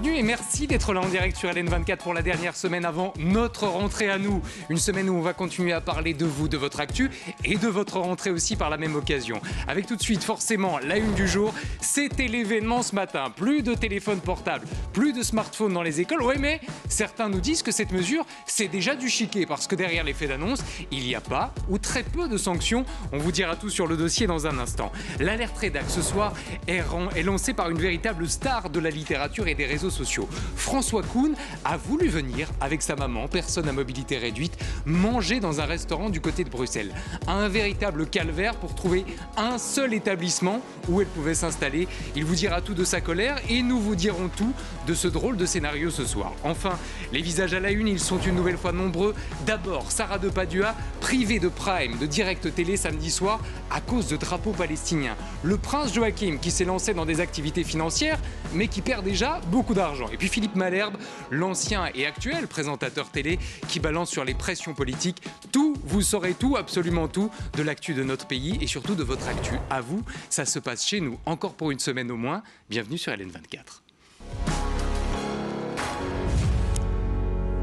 bienvenue et merci d'être là en direct sur LN24 pour la dernière semaine avant notre rentrée à nous. Une semaine où on va continuer à parler de vous, de votre actu et de votre rentrée aussi par la même occasion. Avec tout de suite forcément la une du jour, c'était l'événement ce matin. Plus de téléphones portables, plus de smartphones dans les écoles. Oui, mais certains nous disent que cette mesure, c'est déjà du chiquet parce que derrière l'effet d'annonce, il n'y a pas ou très peu de sanctions. On vous dira tout sur le dossier dans un instant. L'alerte rédac ce soir est lancée par une véritable star de la littérature et des réseaux sociaux. François Koun a voulu venir avec sa maman, personne à mobilité réduite, manger dans un restaurant du côté de Bruxelles. Un véritable calvaire pour trouver un seul établissement où elle pouvait s'installer. Il vous dira tout de sa colère et nous vous dirons tout de ce drôle de scénario ce soir. Enfin, les visages à la une, ils sont une nouvelle fois nombreux. D'abord, Sarah de Padua, privée de Prime, de Direct Télé samedi soir à cause de drapeaux palestiniens. Le prince Joachim qui s'est lancé dans des activités financières mais qui perd déjà beaucoup d'argent. Et puis Philippe Malherbe, l'ancien et actuel présentateur télé qui balance sur les pressions politiques. Tout, vous saurez tout, absolument tout de l'actu de notre pays et surtout de votre actu. À vous, ça se passe chez nous encore pour une semaine au moins. Bienvenue sur LN24.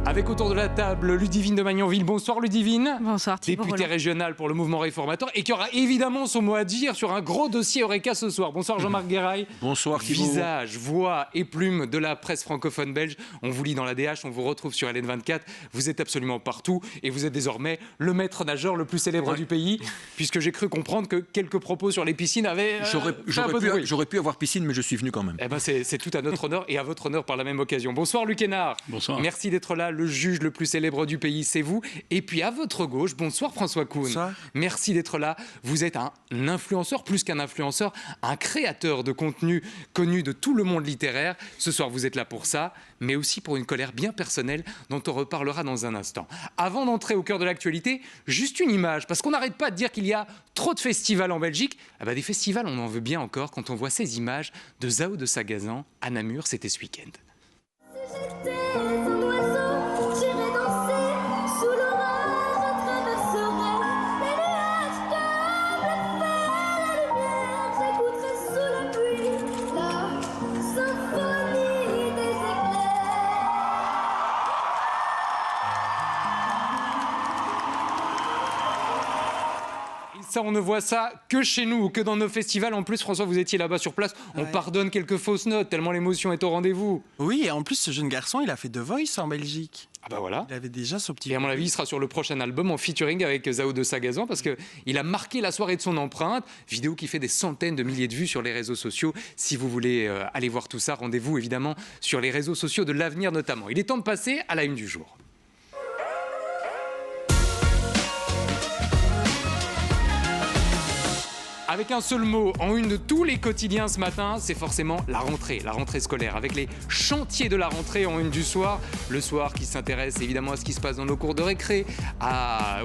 Avec autour de la table Ludivine de Magnanville. Bonsoir Ludivine. Bonsoir Thibault. Députée régionale pour le mouvement réformateur et qui aura évidemment son mot à dire sur un gros dossier Eureka ce soir. Bonsoir Jean-Marc Guéraille. Bonsoir Thibault. Visage, voix et plume de la presse francophone belge. On vous lit dans la DH, on vous retrouve sur LN24. Vous êtes absolument partout et vous êtes désormais le maître nageur le plus célèbre du pays, puisque j'ai cru comprendre que quelques propos sur les piscines avaient J'aurais pu avoir piscine, mais je suis venu quand même. Eh ben c'est tout à notre honneur et à votre honneur par la même occasion. Bonsoir Luc Hénard. Bonsoir. Merci d'être là. Le juge le plus célèbre du pays, c'est vous. Et puis à votre gauche, bonsoir François Koun. Bonsoir. Merci d'être là. Vous êtes un influenceur, plus qu'un influenceur, un créateur de contenu connu de tout le monde littéraire. Ce soir, vous êtes là pour ça, mais aussi pour une colère bien personnelle dont on reparlera dans un instant. Avant d'entrer au cœur de l'actualité, juste une image, parce qu'on n'arrête pas de dire qu'il y a trop de festivals en Belgique. Des festivals, on en veut bien encore quand on voit ces images de Zao de Sagazan à Namur, c'était ce week-end. Ça, on ne voit ça que chez nous ou que dans nos festivals. En plus, François, vous étiez là-bas sur place. On pardonne quelques fausses notes, tellement l'émotion est au rendez-vous. Oui, et en plus, ce jeune garçon, il a fait The Voice en Belgique. Ah bah voilà. Il avait déjà son petit... Et à mon avis, il sera sur le prochain album en featuring avec Zao de Sagazan parce qu'il a marqué la soirée de son empreinte. Vidéo qui fait des centaines de milliers de vues sur les réseaux sociaux. Si vous voulez aller voir tout ça, rendez-vous évidemment sur les réseaux sociaux de l'Avenir notamment. Il est temps de passer à la une du jour. Avec un seul mot, en une de tous les quotidiens ce matin, c'est forcément la rentrée scolaire, avec les chantiers de la rentrée en une du soir. Le soir qui s'intéresse évidemment à ce qui se passe dans nos cours de récré,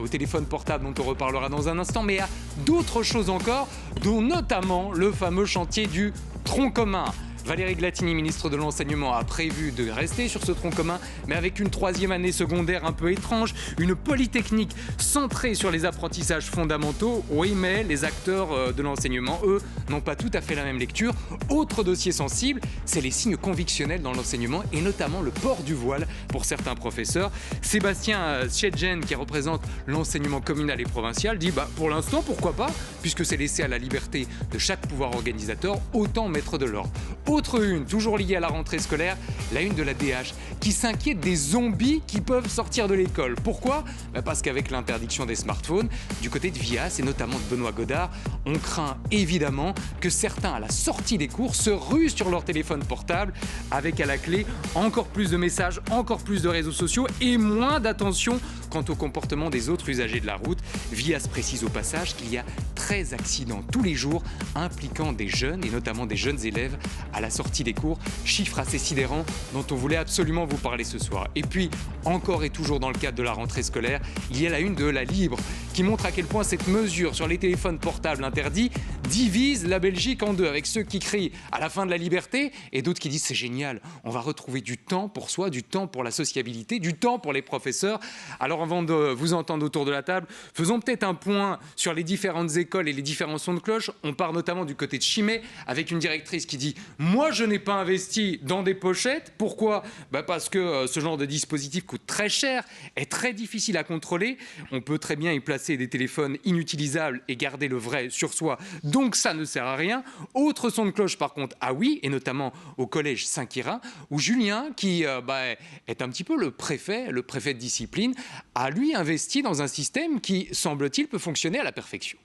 au téléphone portable dont on reparlera dans un instant, mais à d'autres choses encore, dont notamment le fameux chantier du tronc commun. Valérie Glatini, ministre de l'Enseignement, a prévu de rester sur ce tronc commun, mais avec une troisième année secondaire un peu étrange, une polytechnique centrée sur les apprentissages fondamentaux. Oui, mais les acteurs de l'enseignement, eux, n'ont pas tout à fait la même lecture. Autre dossier sensible, c'est les signes convictionnels dans l'enseignement et notamment le port du voile pour certains professeurs. Sébastien Tchedjen, qui représente l'enseignement communal et provincial, dit pour l'instant, pourquoi pas, puisque c'est laissé à la liberté de chaque pouvoir organisateur, autant mettre de l'ordre. Autre une, toujours liée à la rentrée scolaire, la une de la DH, qui s'inquiète des zombies qui peuvent sortir de l'école. Pourquoi ? Parce qu'avec l'interdiction des smartphones, du côté de Vias et notamment de Benoît Godard, on craint évidemment que certains, à la sortie des cours, se ruent sur leur téléphone portable, avec à la clé encore plus de messages, encore plus de réseaux sociaux et moins d'attention quant au comportement des autres usagers de la route. Vias précise au passage qu'il y a 13 accidents tous les jours impliquant des jeunes et notamment des jeunes élèves à la sortie des cours, chiffre assez sidérant dont on voulait absolument vous parler ce soir. Et puis, encore et toujours dans le cadre de la rentrée scolaire, il y a la une de La Libre qui montre à quel point cette mesure sur les téléphones portables interdits divise la Belgique en deux, avec ceux qui crient à la fin de la liberté et d'autres qui disent c'est génial, on va retrouver du temps pour soi, du temps pour la sociabilité, du temps pour les professeurs. Alors avant de vous entendre autour de la table, faisons peut-être un point sur les différentes écoles et les différents sons de cloche. On part notamment du côté de Chimay avec une directrice qui dit « Moi, je n'ai pas investi dans des pochettes. » Pourquoi ? Parce que ce genre de dispositif coûte très cher, est très difficile à contrôler. On peut très bien y placer des téléphones inutilisables et garder le vrai sur soi. Donc ça ne sert à rien. Autre son de cloche par contre, ah oui, et notamment au collège Saint-Quirin, où Julien, qui est un petit peu le préfet de discipline, a lui investi dans un système qui, semble-t-il, peut fonctionner à la perfection.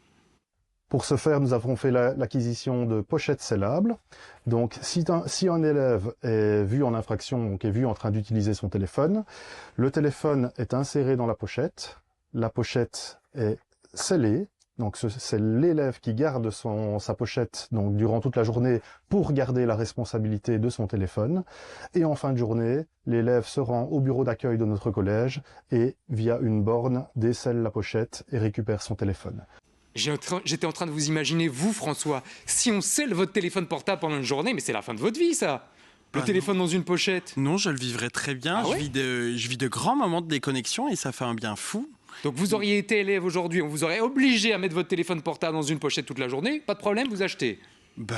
Pour ce faire, nous avons fait l'acquisition de pochettes sellables. Donc, si un élève est vu en infraction, donc est vu en train d'utiliser son téléphone, le téléphone est inséré dans la pochette est scellée. Donc, c'est l'élève qui garde sa pochette donc, durant toute la journée pour garder la responsabilité de son téléphone. Et en fin de journée, l'élève se rend au bureau d'accueil de notre collège et, via une borne, décèle la pochette et récupère son téléphone. J'étais en train de vous imaginer, vous François, si on scelle votre téléphone portable pendant une journée, mais c'est la fin de votre vie ça. Le téléphone dans une pochette. Non, je le vivrais très bien. Ah ouais, je vis de grands moments de déconnexion et ça fait un bien fou. Donc vous auriez été élève aujourd'hui, on vous aurait obligé à mettre votre téléphone portable dans une pochette toute la journée, pas de problème, vous achetez.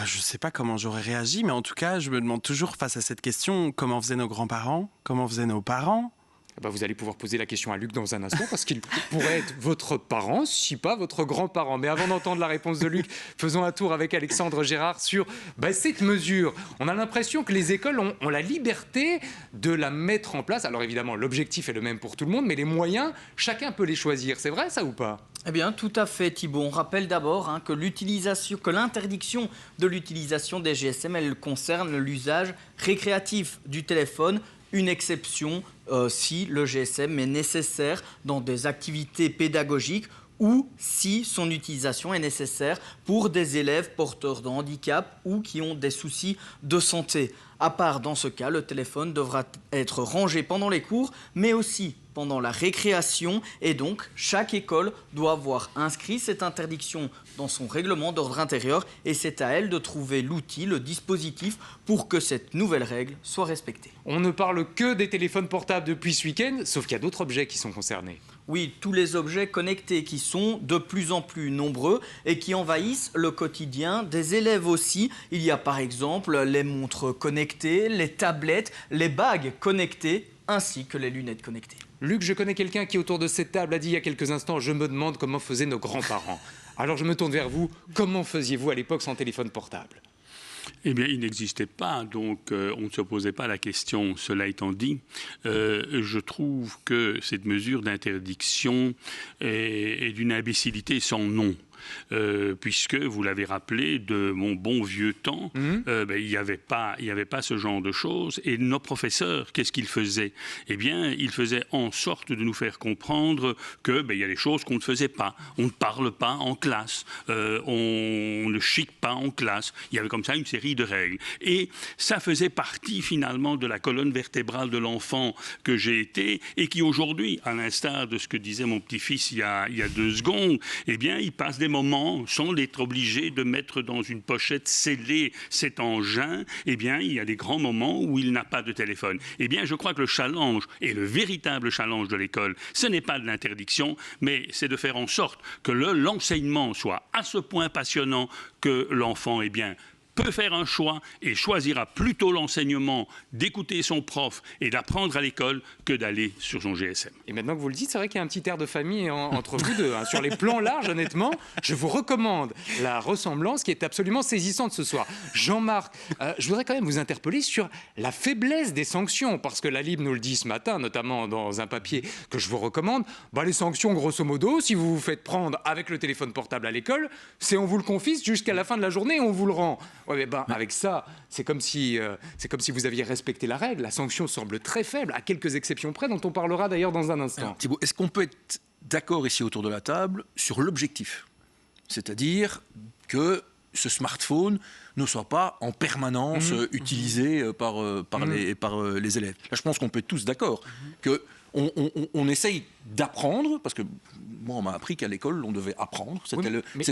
Je sais pas comment j'aurais réagi, mais en tout cas, je me demande toujours face à cette question, comment faisaient nos grands-parents, comment faisaient nos parents. Vous allez pouvoir poser la question à Luc dans un instant parce qu'il pourrait être votre parent, si pas votre grand-parent. Mais avant d'entendre la réponse de Luc, faisons un tour avec Alexandre Gérard sur cette mesure. On a l'impression que les écoles ont la liberté de la mettre en place. Alors évidemment, l'objectif est le même pour tout le monde, mais les moyens, chacun peut les choisir. C'est vrai ça ou pas ? Eh bien, tout à fait, Thibault. On rappelle d'abord que l'interdiction de l'utilisation des GSM, elle concerne l'usage récréatif du téléphone. Une exception si le GSM est nécessaire dans des activités pédagogiques ou si son utilisation est nécessaire pour des élèves porteurs de handicap ou qui ont des soucis de santé. À part dans ce cas, le téléphone devra être rangé pendant les cours, mais aussi pendant la récréation. Et donc, chaque école doit avoir inscrit cette interdiction dans son règlement d'ordre intérieur. Et c'est à elle de trouver l'outil, le dispositif, pour que cette nouvelle règle soit respectée. On ne parle que des téléphones portables depuis ce week-end, sauf qu'il y a d'autres objets qui sont concernés. Oui, tous les objets connectés qui sont de plus en plus nombreux et qui envahissent le quotidien des élèves aussi. Il y a par exemple les montres connectées, les tablettes, les bagues connectées ainsi que les lunettes connectées. Luc, je connais quelqu'un qui autour de cette table a dit il y a quelques instants « Je me demande comment faisaient nos grands-parents ». Alors je me tourne vers vous, comment faisiez-vous à l'époque sans téléphone portable ? Eh bien, il n'existait pas, donc on ne se posait pas la question. Cela étant dit, je trouve que cette mesure d'interdiction est d'une imbécilité sans nom. Puisque, vous l'avez rappelé, de mon bon vieux temps, il n'y avait pas ce genre de choses. Et nos professeurs, qu'est-ce qu'ils faisaient ? Eh bien, ils faisaient en sorte de nous faire comprendre que y a des choses qu'on ne faisait pas. On ne parle pas en classe, on ne chique pas en classe. Il y avait comme ça une série de règles. Et ça faisait partie finalement de la colonne vertébrale de l'enfant que j'ai été et qui aujourd'hui, à l'instar de ce que disait mon petit-fils il y a 2 secondes, eh bien, il passe des moments sans être obligé de mettre dans une pochette scellée cet engin, eh bien, il y a des grands moments où il n'a pas de téléphone. Eh bien, je crois que le challenge, et le véritable challenge de l'école, ce n'est pas de l'interdiction, mais c'est de faire en sorte que l'enseignement soit à ce point passionnant que l'enfant, peut faire un choix et choisira plutôt l'enseignement d'écouter son prof et d'apprendre à l'école que d'aller sur son GSM. Et maintenant que vous le dites, c'est vrai qu'il y a un petit air de famille entre vous deux. Sur les plans larges, honnêtement, je vous recommande la ressemblance qui est absolument saisissante ce soir. Jean-Marc, je voudrais quand même vous interpeller sur la faiblesse des sanctions, parce que la Libre nous le dit ce matin, notamment dans un papier que je vous recommande. Les sanctions, grosso modo, si vous vous faites prendre avec le téléphone portable à l'école, c'est on vous le confisque jusqu'à la fin de la journée et on vous le rend. Ouais, mais avec ça, c'est comme si vous aviez respecté la règle. La sanction semble très faible, à quelques exceptions près, dont on parlera d'ailleurs dans un instant. Alors, Thibault, est-ce qu'on peut être d'accord ici autour de la table sur l'objectif ? C'est-à-dire que ce smartphone ne soit pas en permanence utilisé par les élèves. Là, je pense qu'on peut être tous d'accord qu'on essaye d'apprendre, parce que moi, on m'a appris qu'à l'école, on devait apprendre. C'était oui,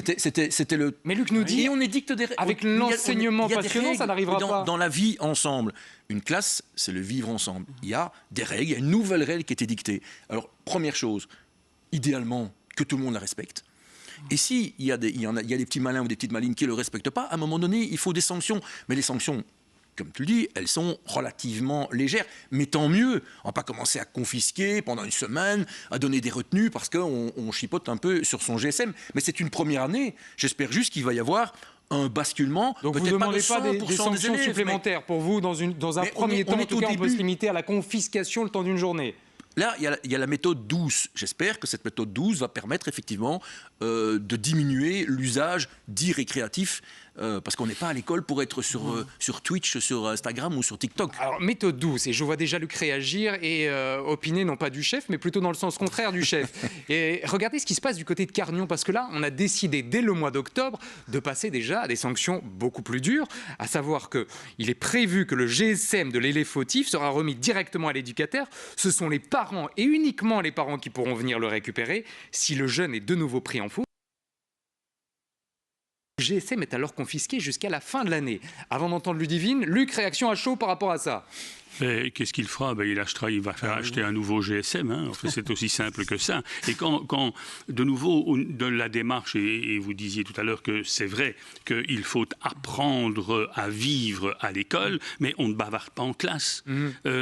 c'était le. Mais Luc nous dit, et on édicte des avec l'enseignement passionnant, ça n'arrivera pas. Dans la vie ensemble, une classe, c'est le vivre ensemble. Il y a des règles, il y a une nouvelle règle qui est édictée. Alors, première chose, idéalement, que tout le monde la respecte. Et s'il y a des petits malins ou des petites malines qui ne le respectent pas, à un moment donné, il faut des sanctions. Mais les sanctions, comme tu le dis, elles sont relativement légères. Mais tant mieux. On ne va pas commencer à confisquer pendant une semaine, à donner des retenues parce qu'on chipote un peu sur son GSM. Mais c'est une première année. J'espère juste qu'il va y avoir un basculement. Donc vous ne demandez pas des sanctions élèves, supplémentaires pour vous dans un premier temps. En tout cas, on peut se limiter à la confiscation le temps d'une journée. Là, il y a la méthode douce. J'espère que cette méthode douce va permettre effectivement de diminuer l'usage dit récréatif, parce qu'on n'est pas à l'école pour être sur Twitch, sur Instagram ou sur TikTok. Alors, méthode douce, et je vois déjà Luc réagir et opiner non pas du chef, mais plutôt dans le sens contraire du chef. Et regardez ce qui se passe du côté de Carnion, parce que là, on a décidé dès le mois d'octobre de passer déjà à des sanctions beaucoup plus dures, à savoir qu'il est prévu que le GSM de l'élève fautif sera remis directement à l'éducateur. Ce sont les parents et uniquement les parents qui pourront venir le récupérer si le jeune est de nouveau pris en faute. Le GSM est alors confisqué jusqu'à la fin de l'année. Avant d'entendre Ludivine, Luc, réaction à chaud par rapport à ça. Mais qu'est-ce qu'il fera? Il va faire acheter un nouveau GSM. Hein. En fait, c'est aussi simple que ça. Et quand de nouveau, de la démarche, et vous disiez tout à l'heure que c'est vrai qu'il faut apprendre à vivre à l'école, mais on ne bavarde pas en classe.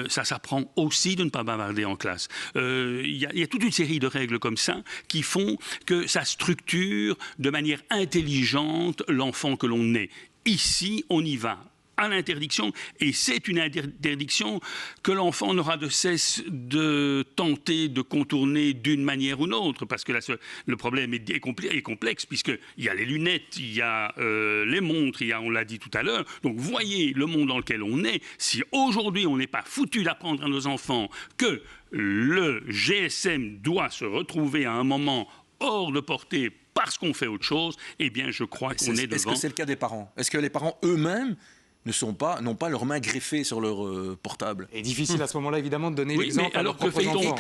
Ça s'apprend aussi de ne pas bavarder en classe. Il y a toute une série de règles comme ça qui font que ça structure de manière intelligente l'enfant que l'on est. Ici, on y va à l'interdiction, et c'est une interdiction que l'enfant n'aura de cesse de tenter de contourner d'une manière ou d'une autre, parce que là, le problème est complexe, puisqu'il y a les lunettes, il y a les montres, on l'a dit tout à l'heure. Donc voyez le monde dans lequel on est. Si aujourd'hui on n'est pas foutu d'apprendre à nos enfants que le GSM doit se retrouver à un moment hors de portée parce qu'on fait autre chose, eh bien je crois qu'on est devant... Est-ce que c'est le cas des parents? Est-ce que les parents eux-mêmes n'ont pas leurs mains greffées sur leur portable? Et difficile à ce moment-là, évidemment, de donner l'exemple. Mais alors, que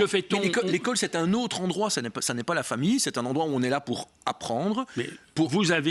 fait-on? L'école, c'est un autre endroit, ça n'est pas la famille, c'est un endroit où on est là pour apprendre. Mais vous avez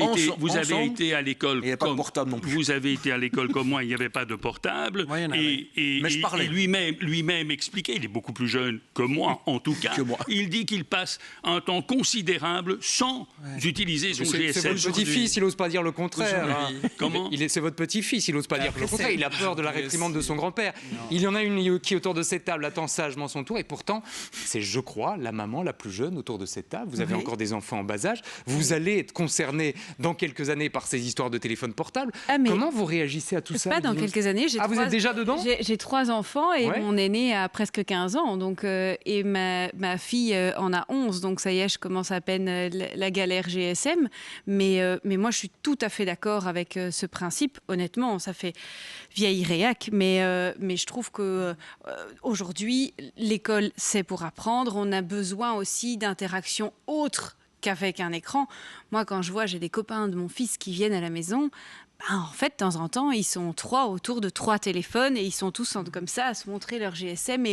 été à l'école. Il n'y a pas de portable non plus. Vous avez été à l'école comme moi, il n'y avait pas de portable. Mais je parlais. Et lui-même expliquait, il est beaucoup plus jeune que moi, en tout cas. Il dit qu'il passe un temps considérable sans utiliser son GSM. C'est votre petit-fils, il n'ose pas dire le contraire. Comment? C'est votre petit-fils, il n'ose pas dire le contraire. Il a peur de la réprimande de son grand-père. Il y en a une qui, autour de cette table, attend sagement son tour. Et pourtant, c'est, je crois, la maman la plus jeune autour de cette table. Vous avez encore des enfants en bas âge. Vous allez être concernés dans quelques années par ces histoires de téléphone portable. Comment vous réagissez à tout ça? Pas dans quelques années. Vous êtes déjà dedans? J'ai 3 enfants et mon aîné a presque 15 ans. Donc, et ma fille en a 11. Donc ça y est, je commence à peine la galère GSM. Mais moi, je suis tout à fait d'accord avec ce principe. Honnêtement, ça fait vieille réac. Mais je trouve que aujourd'hui, l'école, c'est pour apprendre. On a besoin aussi d'interactions autres qu'avec un écran. Moi, quand je vois, j'ai des copains de mon fils qui viennent à la maison, en fait, de temps en temps, ils sont 3 autour de 3 téléphones et ils sont tous comme ça à se montrer leur GSM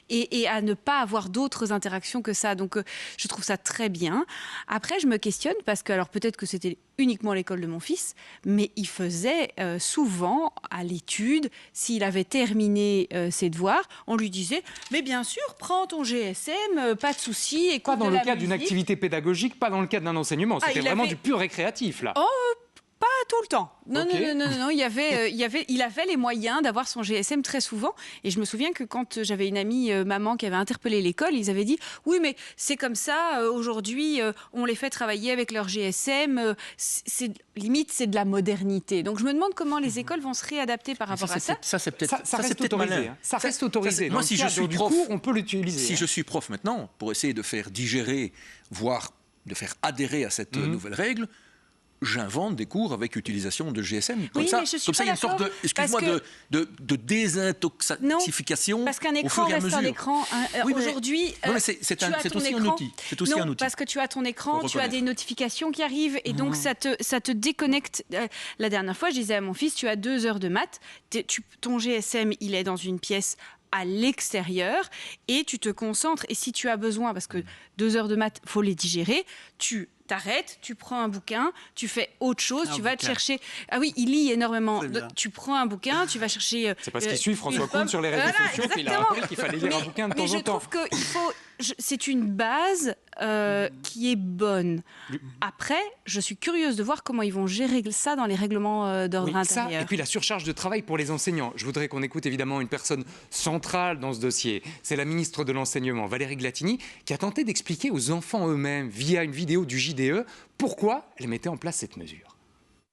et à ne pas avoir d'autres interactions que ça. Donc, je trouve ça très bien. Après, je me questionne parce que, alors peut-être que c'était uniquement l'école de mon fils, mais il faisait souvent à l'étude, s'il avait terminé ses devoirs, on lui disait « Mais bien sûr, prends ton GSM, pas de souci, écoute Pas dans de le la cadre d'une musique. activité pédagogique, pas dans le cadre d'un enseignement. C'était vraiment du pur récréatif, là. Pas tout le temps. Non, Okay. non. Il avait les moyens d'avoir son GSM très souvent. Et je me souviens que quand j'avais une amie maman qui avait interpellé l'école, ils avaient dit « Oui, mais c'est comme ça, aujourd'hui, on les fait travailler avec leur GSM. Limite, c'est de la modernité. » Donc, je me demande comment les écoles vont se réadapter par rapport à ça. Ça reste autorisé. Ça reste autorisé. Moi, si je suis prof, on peut l'utiliser. Si je suis prof maintenant, pour essayer de faire digérer, voire de faire adhérer à cette nouvelle règle, j'invente des cours avec utilisation de GSM. Comme ça, il y a une sorte de désintoxication. Parce qu'un écran reste un écran. Aujourd'hui, c'est aussi un outil. C'est aussi un outil. Parce que tu as ton écran, tu as des notifications qui arrivent et donc ça te déconnecte. La dernière fois, je disais à mon fils, tu as 2 heures de maths, ton GSM, il est dans une pièce à l'extérieur et tu te concentres. Et si tu as besoin, parce que 2 heures de maths, il faut les digérer, tu t'arrêtes, tu prends un bouquin, tu fais autre chose, tu vas te chercher... Ah oui, il lit énormément. Tu prends un bouquin, tu vas chercher... C'est parce qu'il suit François Kuhn sur les réseaux sociaux qu'il a rappelé qu'il fallait lire un bouquin de temps en temps. Mais je trouve qu'il faut... C'est une base qui est bonne. Après, je suis curieuse de voir comment ils vont gérer ça dans les règlements d'ordre intérieur. Ça, et puis la surcharge de travail pour les enseignants. Je voudrais qu'on écoute évidemment une personne centrale dans ce dossier. C'est la ministre de l'Enseignement, Valérie Glatini, qui a tenté d'expliquer aux enfants eux-mêmes, via une vidéo du JDE, pourquoi elle mettait en place cette mesure.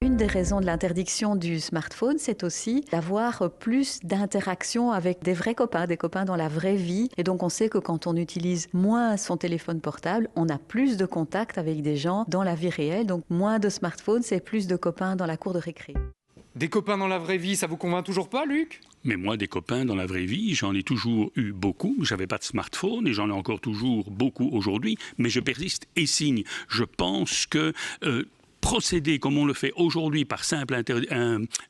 Une des raisons de l'interdiction du smartphone, c'est aussi d'avoir plus d'interaction avec des vrais copains, des copains dans la vraie vie. Et donc on sait que quand on utilise moins son téléphone portable, on a plus de contact avec des gens dans la vie réelle. Donc moins de smartphone, c'est plus de copains dans la cour de récré. Des copains dans la vraie vie, ça vous convainc toujours pas, Luc ? Mais moi, des copains dans la vraie vie, j'en ai toujours eu beaucoup. J'avais pas de smartphone et j'en ai encore toujours beaucoup aujourd'hui. Mais je persiste et signe. Je pense que... procéder comme on le fait aujourd'hui par simple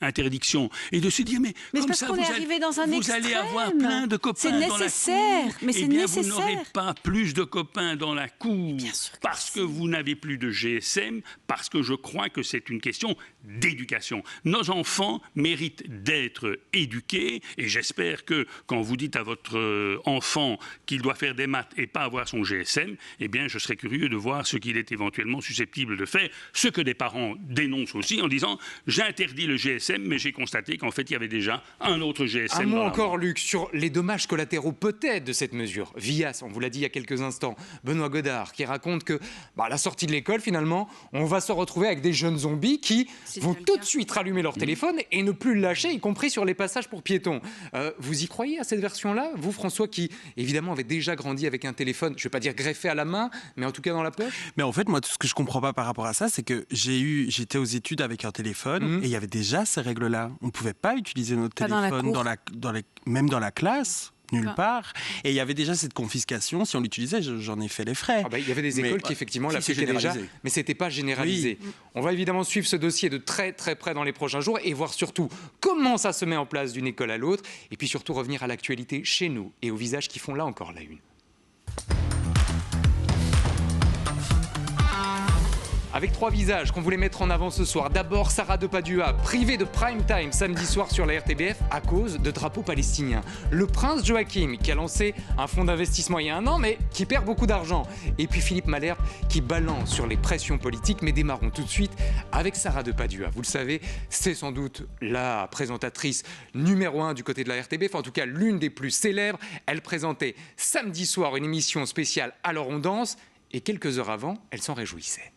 interdiction et de se dire mais comme parce ça qu'on est arrivé dans un vous extrême. allez avoir plein de copains c'est nécessaire, dans la cour, mais c'est nécessaire. Vous n'aurez pas plus de copains dans la cour parce que vous n'avez plus de GSM, parce que je crois que c'est une question d'éducation. Nos enfants méritent d'être éduqués et j'espère que quand vous dites à votre enfant qu'il doit faire des maths et pas avoir son GSM, eh bien je serais curieux de voir ce qu'il est éventuellement susceptible de faire, ce que des parents dénoncent aussi en disant j'interdis le GSM mais j'ai constaté qu'en fait il y avait déjà un autre GSM. Un mot encore Luc sur les dommages collatéraux peut-être de cette mesure. Vias, on vous l'a dit il y a quelques instants, Benoît Godard qui raconte que à la sortie de l'école finalement on va se retrouver avec des jeunes zombies qui vont tout de suite rallumer leur téléphone et ne plus le lâcher, y compris sur les passages pour piétons. Vous y croyez à cette version-là, vous François qui évidemment avait déjà grandi avec un téléphone, je ne vais pas dire greffé à la main, mais en tout cas dans la poche? Mais en fait moi tout ce que je comprends pas par rapport à ça c'est que j'étais aux études avec un téléphone et il y avait déjà ces règles-là. On ne pouvait pas utiliser notre téléphone même dans la classe. Nulle part. Et il y avait déjà cette confiscation. Si on l'utilisait, j'en ai fait les frais. Il y avait des écoles qui effectivement l'appliquaient déjà, mais ce n'était pas généralisé. Oui. On va évidemment suivre ce dossier de très très près dans les prochains jours et voir surtout comment ça se met en place d'une école à l'autre. Et puis surtout revenir à l'actualité chez nous et aux visages qui font là encore la une. Avec 3 visages qu'on voulait mettre en avant ce soir. D'abord, Sarah Depadua, privée de prime time samedi soir sur la RTBF à cause de drapeaux palestiniens. Le prince Joachim, qui a lancé un fonds d'investissement il y a 1 an, mais qui perd beaucoup d'argent. Et puis Philippe Malherbe, qui balance sur les pressions politiques. Mais démarrons tout de suite avec Sarah Depadua. Vous le savez, c'est sans doute la présentatrice numéro 1 du côté de la RTBF, en tout cas l'une des plus célèbres. Elle présentait samedi soir une émission spéciale Alors on danse, et quelques heures avant, elle s'en réjouissait.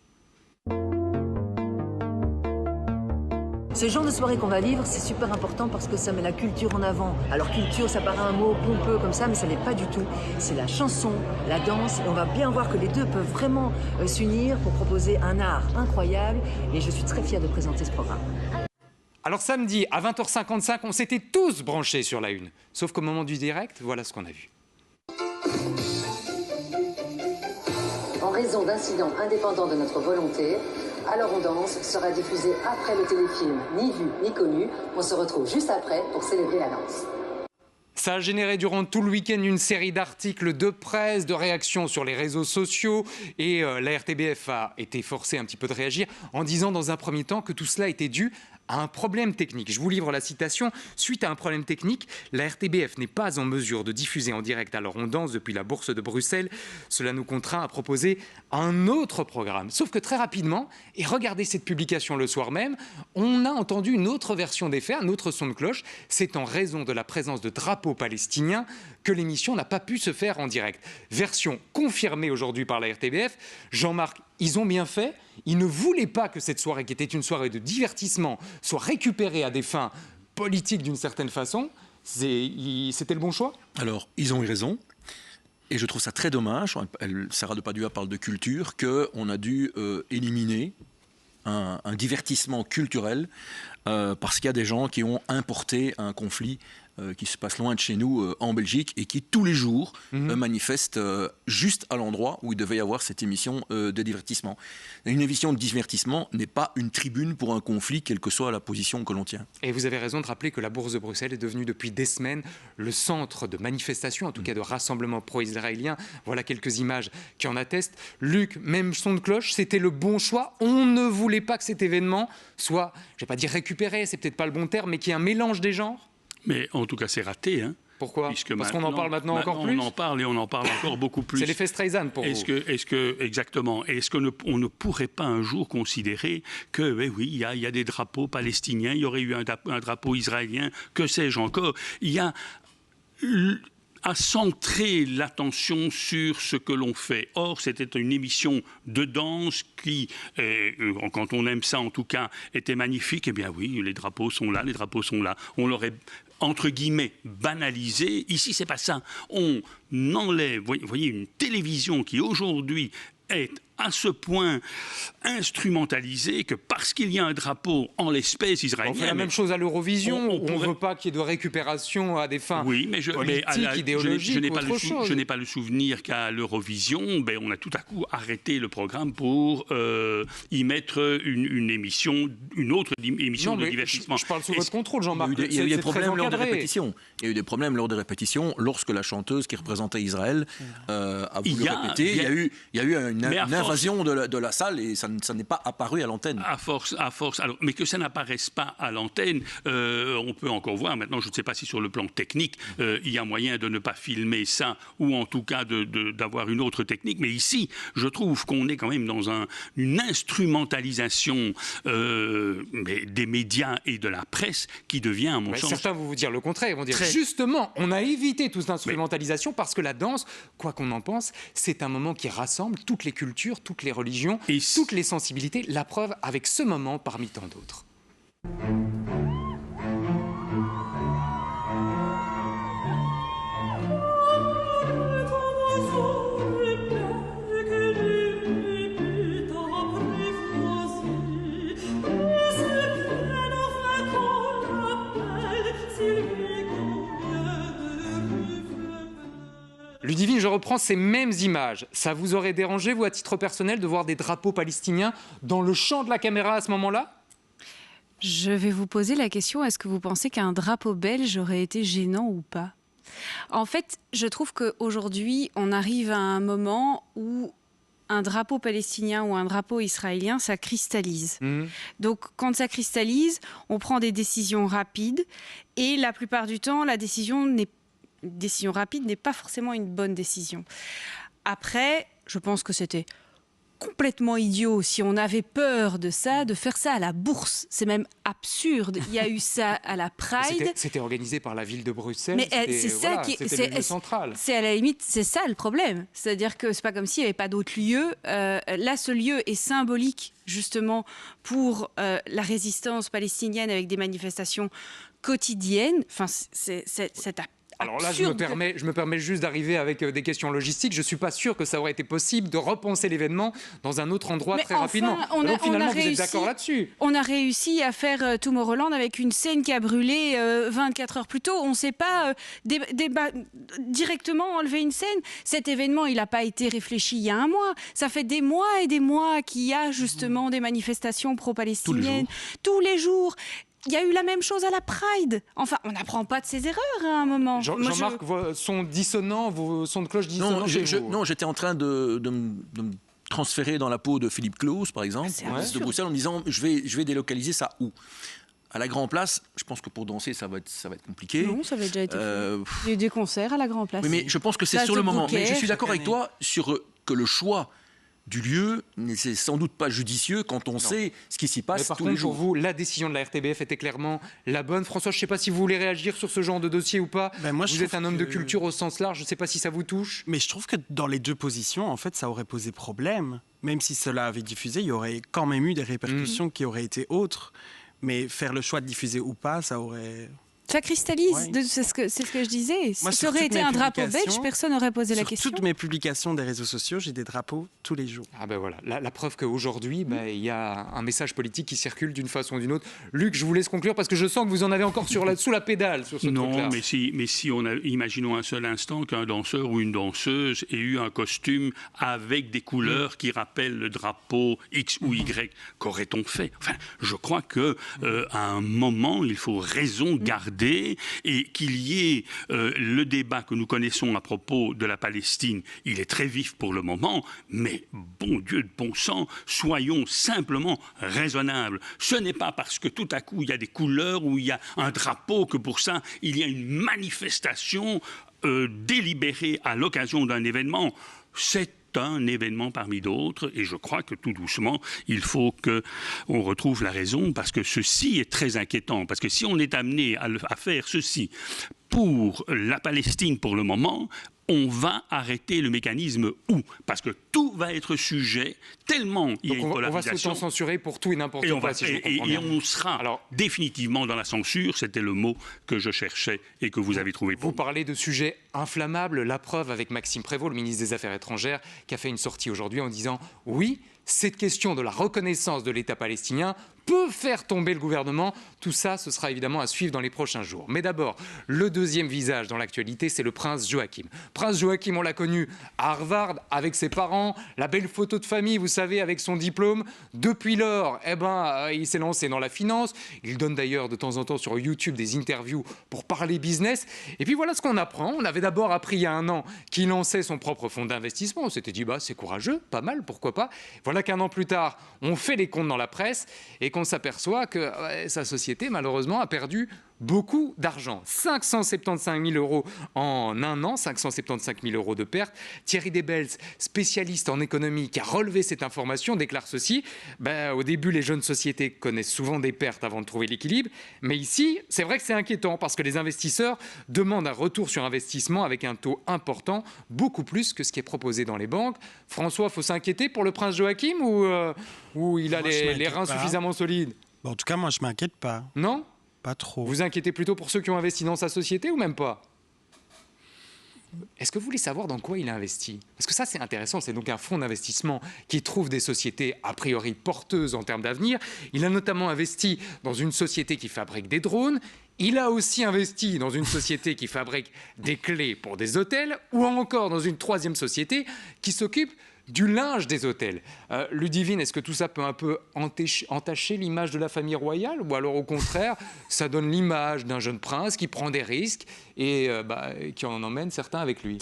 Ce genre de soirée qu'on va vivre, c'est super important parce que ça met la culture en avant. Alors culture, ça paraît un mot pompeux comme ça, mais ça n'est pas du tout. C'est la chanson, la danse, et on va bien voir que les deux peuvent vraiment s'unir pour proposer un art incroyable. Et je suis très fière de présenter ce programme. Alors samedi, à 20h55, on s'était tous branchés sur la une. Sauf qu'au moment du direct, voilà ce qu'on a vu. En raison d'incidents indépendants de notre volonté, Alors on danse sera diffusé après le téléfilm Ni vu ni connu. On se retrouve juste après pour célébrer la danse. Ça a généré durant tout le week-end une série d'articles de presse, de réactions sur les réseaux sociaux et la RTBF a été forcée un petit peu de réagir en disant dans un premier temps que tout cela était dû à un problème technique. Je vous livre la citation. Suite à un problème technique, la RTBF n'est pas en mesure de diffuser en direct Alors on danse depuis la Bourse de Bruxelles. Cela nous contraint à proposer un autre programme. Sauf que très rapidement, et regardez cette publication le soir même, on a entendu une autre version des faits, un autre son de cloche. C'est en raison de la présence de drapeaux palestiniens que l'émission n'a pas pu se faire en direct. Version confirmée aujourd'hui par la RTBF. Jean-Marc, ils ont bien fait. Ils ne voulaient pas que cette soirée, qui était une soirée de divertissement, soit récupérée à des fins politiques d'une certaine façon. C'était le bon choix ? Alors, ils ont eu raison. Et je trouve ça très dommage, Sarah Depadua parle de culture, qu'on a dû éliminer un divertissement culturel parce qu'il y a des gens qui ont importé un conflit qui se passe loin de chez nous, en Belgique, et qui tous les jours manifeste juste à l'endroit où il devait y avoir cette émission de divertissement. Une émission de divertissement n'est pas une tribune pour un conflit, quelle que soit la position que l'on tient. Et vous avez raison de rappeler que la Bourse de Bruxelles est devenue depuis des semaines le centre de manifestations, en tout cas de rassemblements pro-israéliens. Voilà quelques images qui en attestent. Luc, même son de cloche, c'était le bon choix. On ne voulait pas que cet événement soit, je ne vais pas dire récupéré, c'est peut-être pas le bon terme, mais qu'il y ait un mélange des genres. Mais en tout cas, c'est raté. Hein. Pourquoi ? Parce qu'on en parle maintenant encore plus. On en parle et on en parle encore beaucoup plus. C'est l'effet Streisand pour vous. Exactement. Est-ce qu'on ne pourrait pas un jour considérer que, oui, il y a des drapeaux palestiniens, il y aurait eu un drapeau israélien, que sais-je encore. Il y a à centrer l'attention sur ce que l'on fait. Or, c'était une émission de danse qui, quand on aime ça en tout cas, était magnifique. Eh bien oui, les drapeaux sont là, les drapeaux sont là. On l'aurait, entre guillemets, banalisé. Ici, c'est pas ça. On enlève, vous voyez, une télévision qui aujourd'hui est à ce point instrumentalisé que parce qu'il y a un drapeau en l'espèce israélien... On fait la même chose à l'Eurovision, on ne veut pas qu'il y ait de récupération à des fins politiques, idéologiques, je n'ai pas le souvenir qu'à l'Eurovision, on a tout à coup arrêté le programme pour y mettre une autre émission de divertissement. Je parle sous votre contrôle, Jean-Marc. Il y a eu des problèmes lors des répétitions. Il y a eu des problèmes lors des répétitions lorsque la chanteuse qui représentait Israël a voulu répéter. Il y a eu une invasion de la salle et ça n'est pas apparu à l'antenne. À force. Alors, mais que ça n'apparaisse pas à l'antenne, on peut encore voir. Maintenant, je ne sais pas si sur le plan technique, il y a moyen de ne pas filmer ça ou en tout cas d'avoir une autre technique. Mais ici, je trouve qu'on est quand même dans une instrumentalisation des médias et de la presse qui devient, à mon sens... Certains vont vous dire le contraire. Ils vont dire justement, on a évité toute instrumentalisation parce que la danse, quoi qu'on en pense, c'est un moment qui rassemble toutes les cultures, toutes les religions, toutes les sensibilités. La preuve avec ce moment parmi tant d'autres. Ludivine, je reprends ces mêmes images. Ça vous aurait dérangé, vous, à titre personnel, de voir des drapeaux palestiniens dans le champ de la caméra à ce moment-là ? Je vais vous poser la question, est-ce que vous pensez qu'un drapeau belge aurait été gênant ou pas ? En fait, je trouve qu'aujourd'hui, on arrive à un moment où un drapeau palestinien ou un drapeau israélien, ça cristallise. Donc, quand ça cristallise, on prend des décisions rapides et la plupart du temps, la décision rapide n'est pas forcément une bonne décision. Après, je pense que c'était complètement idiot, si on avait peur de ça, de faire ça à la Bourse. C'est même absurde. Il y a eu ça à la Pride. C'était organisé par la ville de Bruxelles. Mais c'est ça qui est central. C'est à la limite, c'est ça le problème. C'est-à-dire que c'est pas comme s'il n'y avait pas d'autres lieux. Là, ce lieu est symbolique justement pour la résistance palestinienne avec des manifestations quotidiennes. Enfin, c'est alors là, je me permets juste d'arriver avec des questions logistiques. Je ne suis pas sûr que ça aurait été possible de repenser l'événement dans un autre endroit très rapidement. Donc finalement, vous êtes d'accord là-dessus ? On a réussi à faire Tomorrowland avec une scène qui a brûlé 24 heures plus tôt. On ne sait pas directement enlever une scène. Cet événement, il n'a pas été réfléchi il y a un mois. Ça fait des mois et des mois qu'il y a justement des manifestations pro-palestiniennes. Tous les jours. Il y a eu la même chose à la Pride. Enfin, on n'apprend pas de ses erreurs à un moment. Jean-Marc, vos sons dissonants, vos sons de cloche dissonants Non, j'étais en train de me transférer dans la peau de Philippe Claus, par exemple, de Bruxelles, en me disant je vais délocaliser ça où ? À la Grand Place, je pense que pour danser, ça va être compliqué. Non, ça avait déjà été fait. Il y a eu des concerts à la Grand Place. Oui, mais je pense que c'est sur le moment. Mais je suis d'accord avec toi sur que le choix du lieu, c'est sans doute pas judicieux quand on sait ce qui s'y passe tous les jours. Pour vous, la décision de la RTBF était clairement la bonne. François, je ne sais pas si vous voulez réagir sur ce genre de dossier ou pas. Vous êtes un homme de culture au sens large, je ne sais pas si ça vous touche. Mais je trouve que dans les deux positions, en fait, ça aurait posé problème. Même si cela avait diffusé, il y aurait quand même eu des répercussions qui auraient été autres. Mais faire le choix de diffuser ou pas, ça aurait Ça cristallise, c'est ce que je disais. Moi, si ça aurait été un drapeau belge, personne n'aurait posé la question. Sur toutes mes publications des réseaux sociaux, j'ai des drapeaux tous les jours. Ah ben voilà, la preuve qu'aujourd'hui, il y a un message politique qui circule d'une façon ou d'une autre. Luc, je vous laisse conclure parce que je sens que vous en avez encore sous la pédale sur ce truc-là. Non, mais si imaginons un seul instant qu'un danseur ou une danseuse ait eu un costume avec des couleurs qui rappellent le drapeau X ou Y, qu'aurait-on fait? Enfin, je crois que à un moment, il faut raison garder et qu'il y ait le débat que nous connaissons à propos de la Palestine. Il est très vif pour le moment, mais bon Dieu de bon sang, soyons simplement raisonnables. Ce n'est pas parce que tout à coup il y a des couleurs ou il y a un drapeau que pour ça il y a une manifestation délibérée à l'occasion d'un événement. C'est un événement parmi d'autres et je crois que tout doucement il faut qu'on retrouve la raison parce que ceci est très inquiétant, parce que si on est amené à faire ceci pour la Palestine pour le moment, on va arrêter le mécanisme où? Parce que tout va être sujet, tellement il y a une polarisation. On va s'auto-censurer pour tout et n'importe quoi. Et on sera définitivement dans la censure, c'était le mot que je cherchais et que vous avez trouvé pour vous. Parlez de sujets inflammables, la preuve avec Maxime Prévost, le ministre des Affaires étrangères, qui a fait une sortie aujourd'hui en disant « Oui, cette question de la reconnaissance de l'État palestinien peut faire tomber le gouvernement. Tout ça, ce sera évidemment à suivre dans les prochains jours. Mais d'abord, le deuxième visage dans l'actualité, c'est le prince Joachim. Prince Joachim, on l'a connu à Harvard avec ses parents, la belle photo de famille, vous savez, avec son diplôme. Depuis lors, il s'est lancé dans la finance. Il donne d'ailleurs de temps en temps sur YouTube des interviews pour parler business. Et puis voilà ce qu'on apprend. On avait d'abord appris il y a un an qu'il lançait son propre fonds d'investissement. On s'était dit, c'est courageux, pas mal, pourquoi pas. Voilà qu'un an plus tard, on fait les comptes dans la presse et qu'on s'aperçoit que sa société, malheureusement, a perdu beaucoup d'argent. 575 000 euros en un an, 575 000 euros de pertes. Thierry Debels, spécialiste en économie, qui a relevé cette information, déclare ceci. Au début, les jeunes sociétés connaissent souvent des pertes avant de trouver l'équilibre. Mais ici, c'est vrai que c'est inquiétant parce que les investisseurs demandent un retour sur investissement avec un taux important, beaucoup plus que ce qui est proposé dans les banques. François, faut s'inquiéter pour le prince Joachim ou il a les reins suffisamment solides? En tout cas, moi, je ne m'inquiète pas. Non? Pas trop. Vous inquiétez plutôt pour ceux qui ont investi dans sa société ou même pas? Est-ce que vous voulez savoir dans quoi il a investi? Parce que ça, c'est intéressant. C'est donc un fonds d'investissement qui trouve des sociétés a priori porteuses en termes d'avenir. Il a notamment investi dans une société qui fabrique des drones. Il a aussi investi dans une société qui fabrique des clés pour des hôtels ou encore dans une troisième société qui s'occupe du linge des hôtels. Ludivine, est-ce que tout ça peut un peu entacher l'image de la famille royale ou alors au contraire, ça donne l'image d'un jeune prince qui prend des risques et qui en emmène certains avec lui?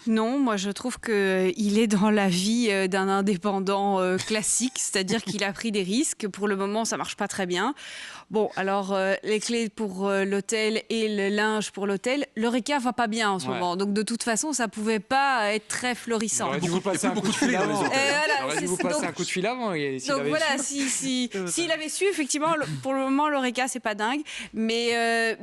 Non, moi je trouve qu'il est dans la vie d'un indépendant classique, c'est-à-dire qu'il a pris des risques. Pour le moment, ça ne marche pas très bien. Bon, alors les clés pour l'hôtel et le linge pour l'hôtel, l'Horeca va pas bien en ce moment. Donc de toute façon, ça ne pouvait pas être très florissant. Il aurait dû vous passer un coup de fil avant. Il aurait dû vous passer un coup de fil avant. Donc voilà, s'il avait su, effectivement, pour le moment, l'Horeca, c'est pas dingue. Mais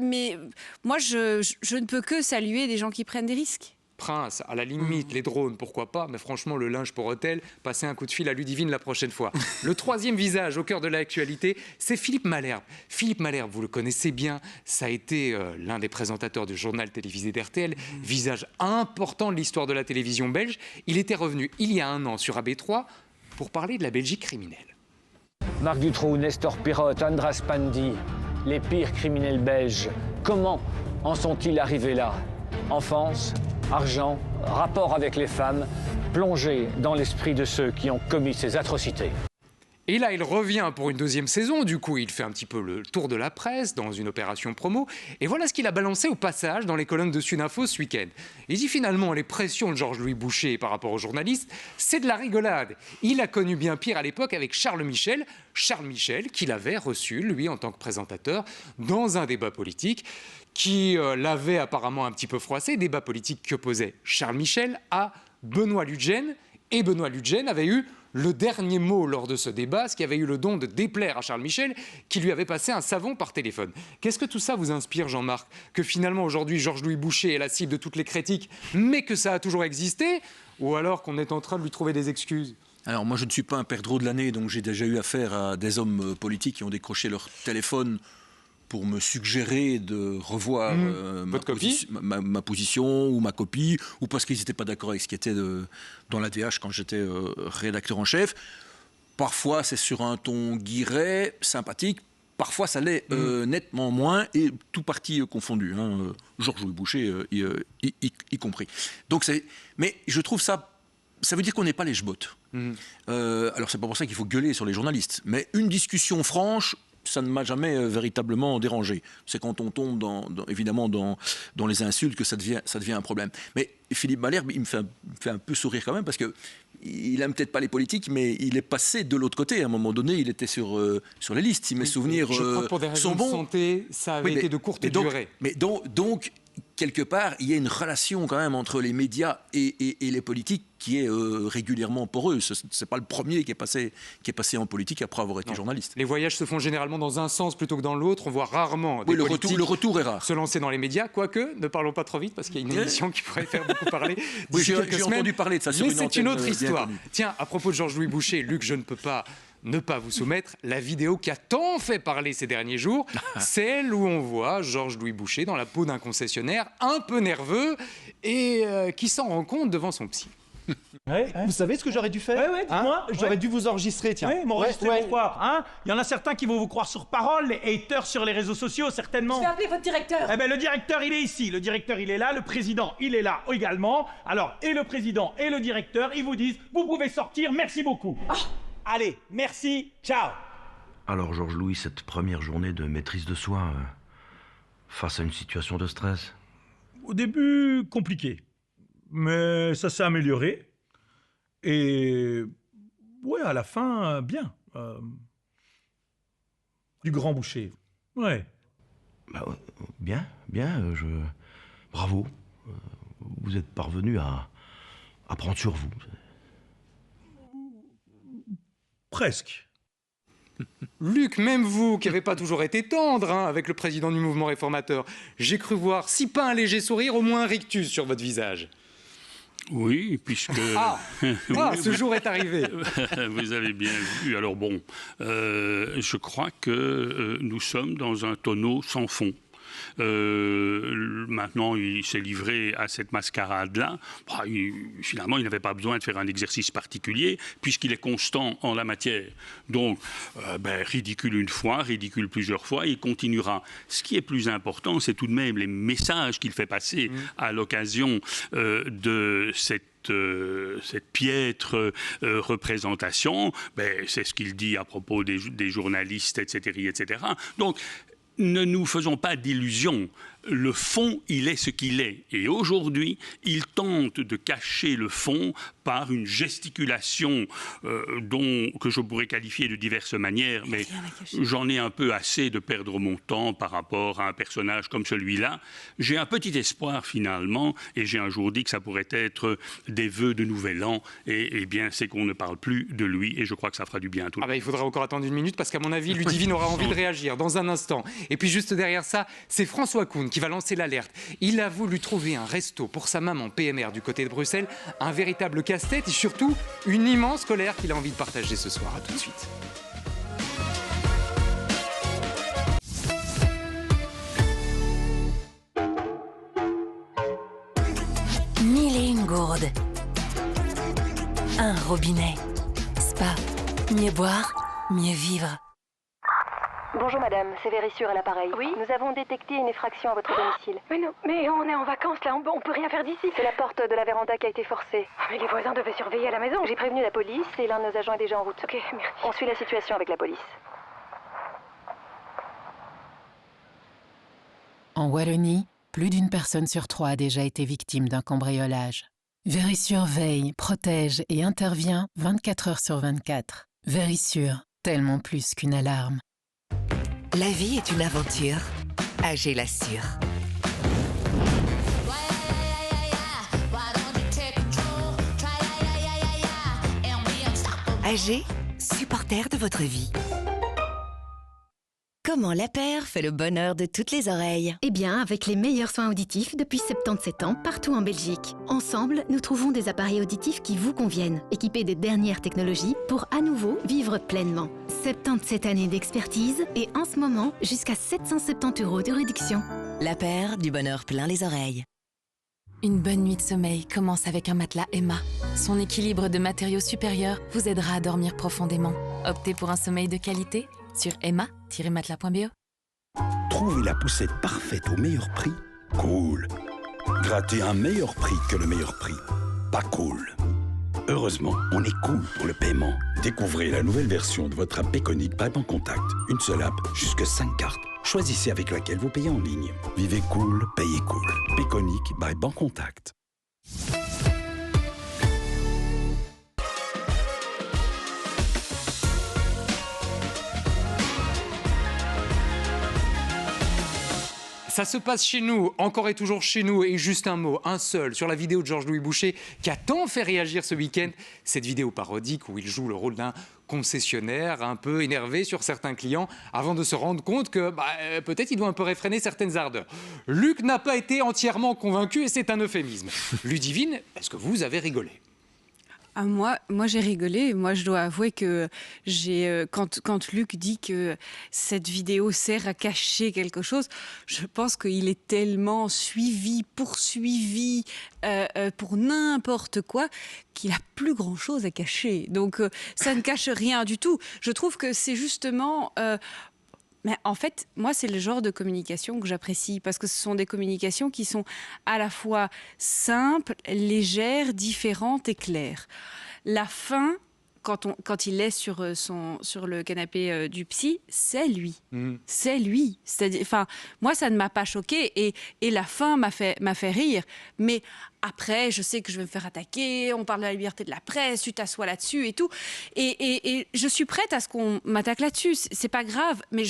moi, je ne peux que saluer des gens qui prennent des risques. Prince, à la limite, les drones, pourquoi pas, mais franchement, le linge pour hôtel, passez un coup de fil à Ludivine la prochaine fois. Le troisième visage au cœur de l'actualité, c'est Philippe Malherbe. Philippe Malherbe, vous le connaissez bien, ça a été l'un des présentateurs du journal télévisé d'RTL, visage important de l'histoire de la télévision belge. Il était revenu il y a un an sur AB3 pour parler de la Belgique criminelle. Marc Dutroux, Nestor Pirotte, Andras Pandi, les pires criminels belges, comment en sont-ils arrivés là? Enfance, argent, rapport avec les femmes, plongés dans l'esprit de ceux qui ont commis ces atrocités. Et là, il revient pour une deuxième saison. Du coup, il fait un petit peu le tour de la presse dans une opération promo. Et voilà ce qu'il a balancé au passage dans les colonnes de Sudinfo ce week-end. Il dit finalement, les pressions de Georges-Louis Boucher par rapport aux journalistes, c'est de la rigolade. Il a connu bien pire à l'époque avec Charles Michel. Charles Michel, qu'il avait reçu, lui, en tant que présentateur, dans un débat politique qui l'avait apparemment un petit peu froissé. Débat politique qui opposait Charles Michel à Benoît Ludgen. Et Benoît Ludgen avait eu le dernier mot lors de ce débat, ce qui avait eu le don de déplaire à Charles Michel, qui lui avait passé un savon par téléphone. Qu'est-ce que tout ça vous inspire, Jean-Marc? Que finalement, aujourd'hui, Georges-Louis Boucher est la cible de toutes les critiques, mais que ça a toujours existé? Ou alors qu'on est en train de lui trouver des excuses? Alors moi, je ne suis pas un perdreau de l'année, donc j'ai déjà eu affaire à des hommes politiques qui ont décroché leur téléphone pour me suggérer de revoir ma position ou ma copie, ou parce qu'ils n'étaient pas d'accord avec ce qui était dans l'ADH quand j'étais rédacteur en chef. Parfois, c'est sur un ton guiré, sympathique. Parfois, ça l'est nettement moins, et tout parti confondu. Georges-Louis Boucher y compris. Donc, mais je trouve ça veut dire qu'on n'est pas les jebottes. Alors, c'est pas pour ça qu'il faut gueuler sur les journalistes. Mais une discussion franche, ça ne m'a jamais véritablement dérangé. C'est quand on tombe évidemment dans les insultes que ça devient un problème. Mais Philippe Malherbe, il me fait un peu sourire quand même, parce que il n'aime peut-être pas les politiques, mais il est passé de l'autre côté. À un moment donné, il était sur les listes. Si mes souvenirs je crois que pour des raisons de santé, ça avait été de courte durée. Mais donc, quelque part, il y a une relation quand même entre les médias et les politiques qui est régulièrement poreuse. Ce n'est pas le premier qui est passé en politique après avoir été journaliste. Les voyages se font généralement dans un sens plutôt que dans l'autre. On voit rarement des politiques le retour est rare. Se lancer dans les médias. Quoique, ne parlons pas trop vite, parce qu'il y a une émission qui pourrait faire beaucoup parler. J'ai entendu parler de ça sur une antenne. Mais c'est une autre histoire. Tiens, à propos de Georges-Louis Boucher, Luc, je ne peux pas ne pas vous soumettre la vidéo qui a tant fait parler ces derniers jours, celle où on voit Georges-Louis Boucher dans la peau d'un concessionnaire un peu nerveux et qui s'en rend compte devant son psy. Vous savez ce que j'aurais dû faire? Dites-moi. J'aurais dû vous enregistrer, tiens. M'enregistrer pourquoi? Il y en a certains qui vont vous croire sur parole, les haters sur les réseaux sociaux, certainement. Je vais appeler votre directeur. Eh ben, le directeur, il est ici. Le directeur, il est là. Le président, il est là également. Alors, et le président et le directeur, ils vous disent, vous pouvez sortir, merci beaucoup. Allez, merci, ciao. Alors, Georges-Louis, cette première journée de maîtrise de soi, face à une situation de stress? Au début, compliqué. Mais ça s'est amélioré. Et ouais, à la fin, bien. Du grand Boucher. Ouais. Bah, bien. Bravo. Vous êtes parvenu à prendre sur vous. Presque. Luc, même vous, qui n'avez pas toujours été tendre avec le président du mouvement réformateur, j'ai cru voir, si pas un léger sourire, au moins un rictus sur votre visage. Oui, puisque... ce jour est arrivé. Vous avez bien vu. Alors bon, je crois que nous sommes dans un tonneau sans fond. Maintenant, il s'est livré à cette mascarade-là. Finalement, il n'avait pas besoin de faire un exercice particulier, puisqu'il est constant en la matière. Donc, ridicule une fois, ridicule plusieurs fois, il continuera. Ce qui est plus important, c'est tout de même les messages qu'il fait passer à l'occasion de cette piètre représentation. C'est ce qu'il dit à propos des journalistes, etc., etc. Donc, ne nous faisons pas d'illusions. Le fond, il est ce qu'il est. Et aujourd'hui, il tente de cacher le fond par une gesticulation que je pourrais qualifier de diverses manières, mais j'en ai un peu assez de perdre mon temps par rapport à un personnage comme celui-là. J'ai un petit espoir finalement, et j'ai un jour dit que ça pourrait être des vœux de nouvel an, et bien c'est qu'on ne parle plus de lui, et je crois que ça fera du bien à tout le monde. Il faudra encore attendre une minute, parce qu'à mon avis, Ludivine aura envie de réagir dans un instant. Et puis juste derrière ça, c'est François Kuhn qui va lancer l'alerte. Il a voulu trouver un resto pour sa maman PMR du côté de Bruxelles, un véritable casse-tête et surtout une immense colère qu'il a envie de partager ce soir. À tout de suite. Mille et une gourdes. Un robinet. Spa. Mieux boire, mieux vivre. Bonjour madame, c'est Vérissure à l'appareil. Oui. Nous avons détecté une effraction à votre domicile. Mais non, mais on est en vacances là, on peut rien faire d'ici. C'est la porte de la véranda qui a été forcée. Mais les voisins devaient surveiller à la maison. J'ai prévenu la police et l'un de nos agents est déjà en route. Ok, merci. On suit la situation avec la police. En Wallonie, plus d'une personne sur 3 a déjà été victime d'un cambriolage. Vérissure veille, protège et intervient 24 heures sur 24. Vérissure, tellement plus qu'une alarme. La vie est une aventure. AG l'assure. AG, supporter de votre vie. Comment La Paire fait le bonheur de toutes les oreilles? Eh bien, avec les meilleurs soins auditifs depuis 77 ans, partout en Belgique. Ensemble, nous trouvons des appareils auditifs qui vous conviennent, équipés des dernières technologies pour à nouveau vivre pleinement. 77 années d'expertise et en ce moment, jusqu'à 770 € de réduction. La Paire, du bonheur plein les oreilles. Une bonne nuit de sommeil commence avec un matelas Emma. Son équilibre de matériaux supérieurs vous aidera à dormir profondément. Optez pour un sommeil de qualité sur emma-matelas.be. Trouver la poussette parfaite au meilleur prix? Cool. Gratter un meilleur prix que le meilleur prix? Pas cool. Heureusement, on est cool pour le paiement. Découvrez la nouvelle version de votre app Payconic by Bancontact. Une seule app, jusque 5 cartes. Choisissez avec laquelle vous payez en ligne. Vivez cool, payez cool. Payconic by Bancontact. Ça se passe chez nous, encore et toujours chez nous, et juste un mot, un seul, sur la vidéo de Georges-Louis Boucher qui a tant fait réagir ce week-end. Cette vidéo parodique où il joue le rôle d'un concessionnaire un peu énervé sur certains clients avant de se rendre compte que peut-être il doit un peu réfréner certaines ardeurs. Luc n'a pas été entièrement convaincu et c'est un euphémisme. Ludivine, est-ce que vous avez rigolé ? Ah, moi j'ai rigolé. Moi, je dois avouer que quand Luc dit que cette vidéo sert à cacher quelque chose, je pense qu'il est tellement poursuivi pour n'importe quoi qu'il a plus grand-chose à cacher. Donc, ça ne cache rien du tout. Je trouve que c'est justement... Mais en fait, moi, c'est le genre de communication que j'apprécie parce que ce sont des communications qui sont à la fois simples, légères, différentes et claires. La fin, quand il est sur le canapé du psy, c'est lui. C'est lui. C'est-à-dire, enfin, moi, ça ne m'a pas choquée et la fin m'a fait rire. Mais après, je sais que je vais me faire attaquer, on parle de la liberté de la presse, tu t'assois là-dessus et tout. Et je suis prête à ce qu'on m'attaque là-dessus. C'est pas grave, mais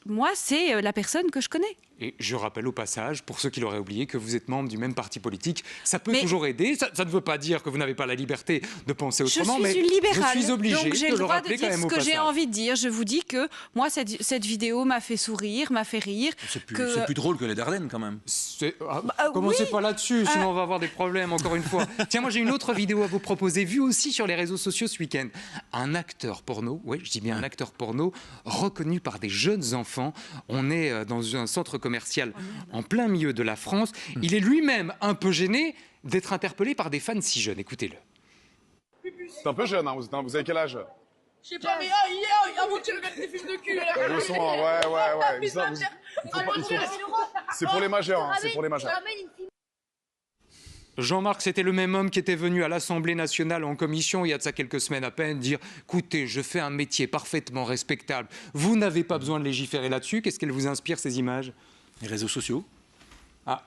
moi, c'est la personne que je connais. Et je rappelle au passage, pour ceux qui l'auraient oublié, que vous êtes membre du même parti politique. Ça peut toujours aider. Ça ne veut pas dire que vous n'avez pas la liberté de penser autrement, mais je suis une libérale, je suis obligé donc j'ai de le le droit de rappeler quand dire même ce au que passage. j'ai envie de dire. Je vous dis que moi, cette vidéo m'a fait sourire, m'a fait rire. C'est plus drôle que les Dardennes, quand même. Commencez oui. pas là-dessus, sinon on va avoir des problèmes, encore une fois. Tiens, moi j'ai une autre vidéo à vous proposer, vue aussi sur les réseaux sociaux ce week-end. Un acteur porno, oui, je dis bien un acteur porno, reconnu par des jeunes enfants. On est dans un centre commercial en plein milieu de la France. Il est lui-même un peu gêné d'être interpellé par des fans si jeunes. Écoutez-le. C'est un peu jeune, hein, vous avez quel âge? Je sais pas, mais avant-hier, il mettre des fils de cul. Ils sont, ouais. C'est pour les majeurs, hein, c'est pour les majeurs. Jean-Marc, c'était le même homme qui était venu à l'Assemblée nationale en commission il y a de ça quelques semaines à peine dire « Écoutez, je fais un métier parfaitement respectable. Vous n'avez pas besoin de légiférer là-dessus. » Qu'est-ce qu'elle vous inspire, ces images? Les réseaux sociaux.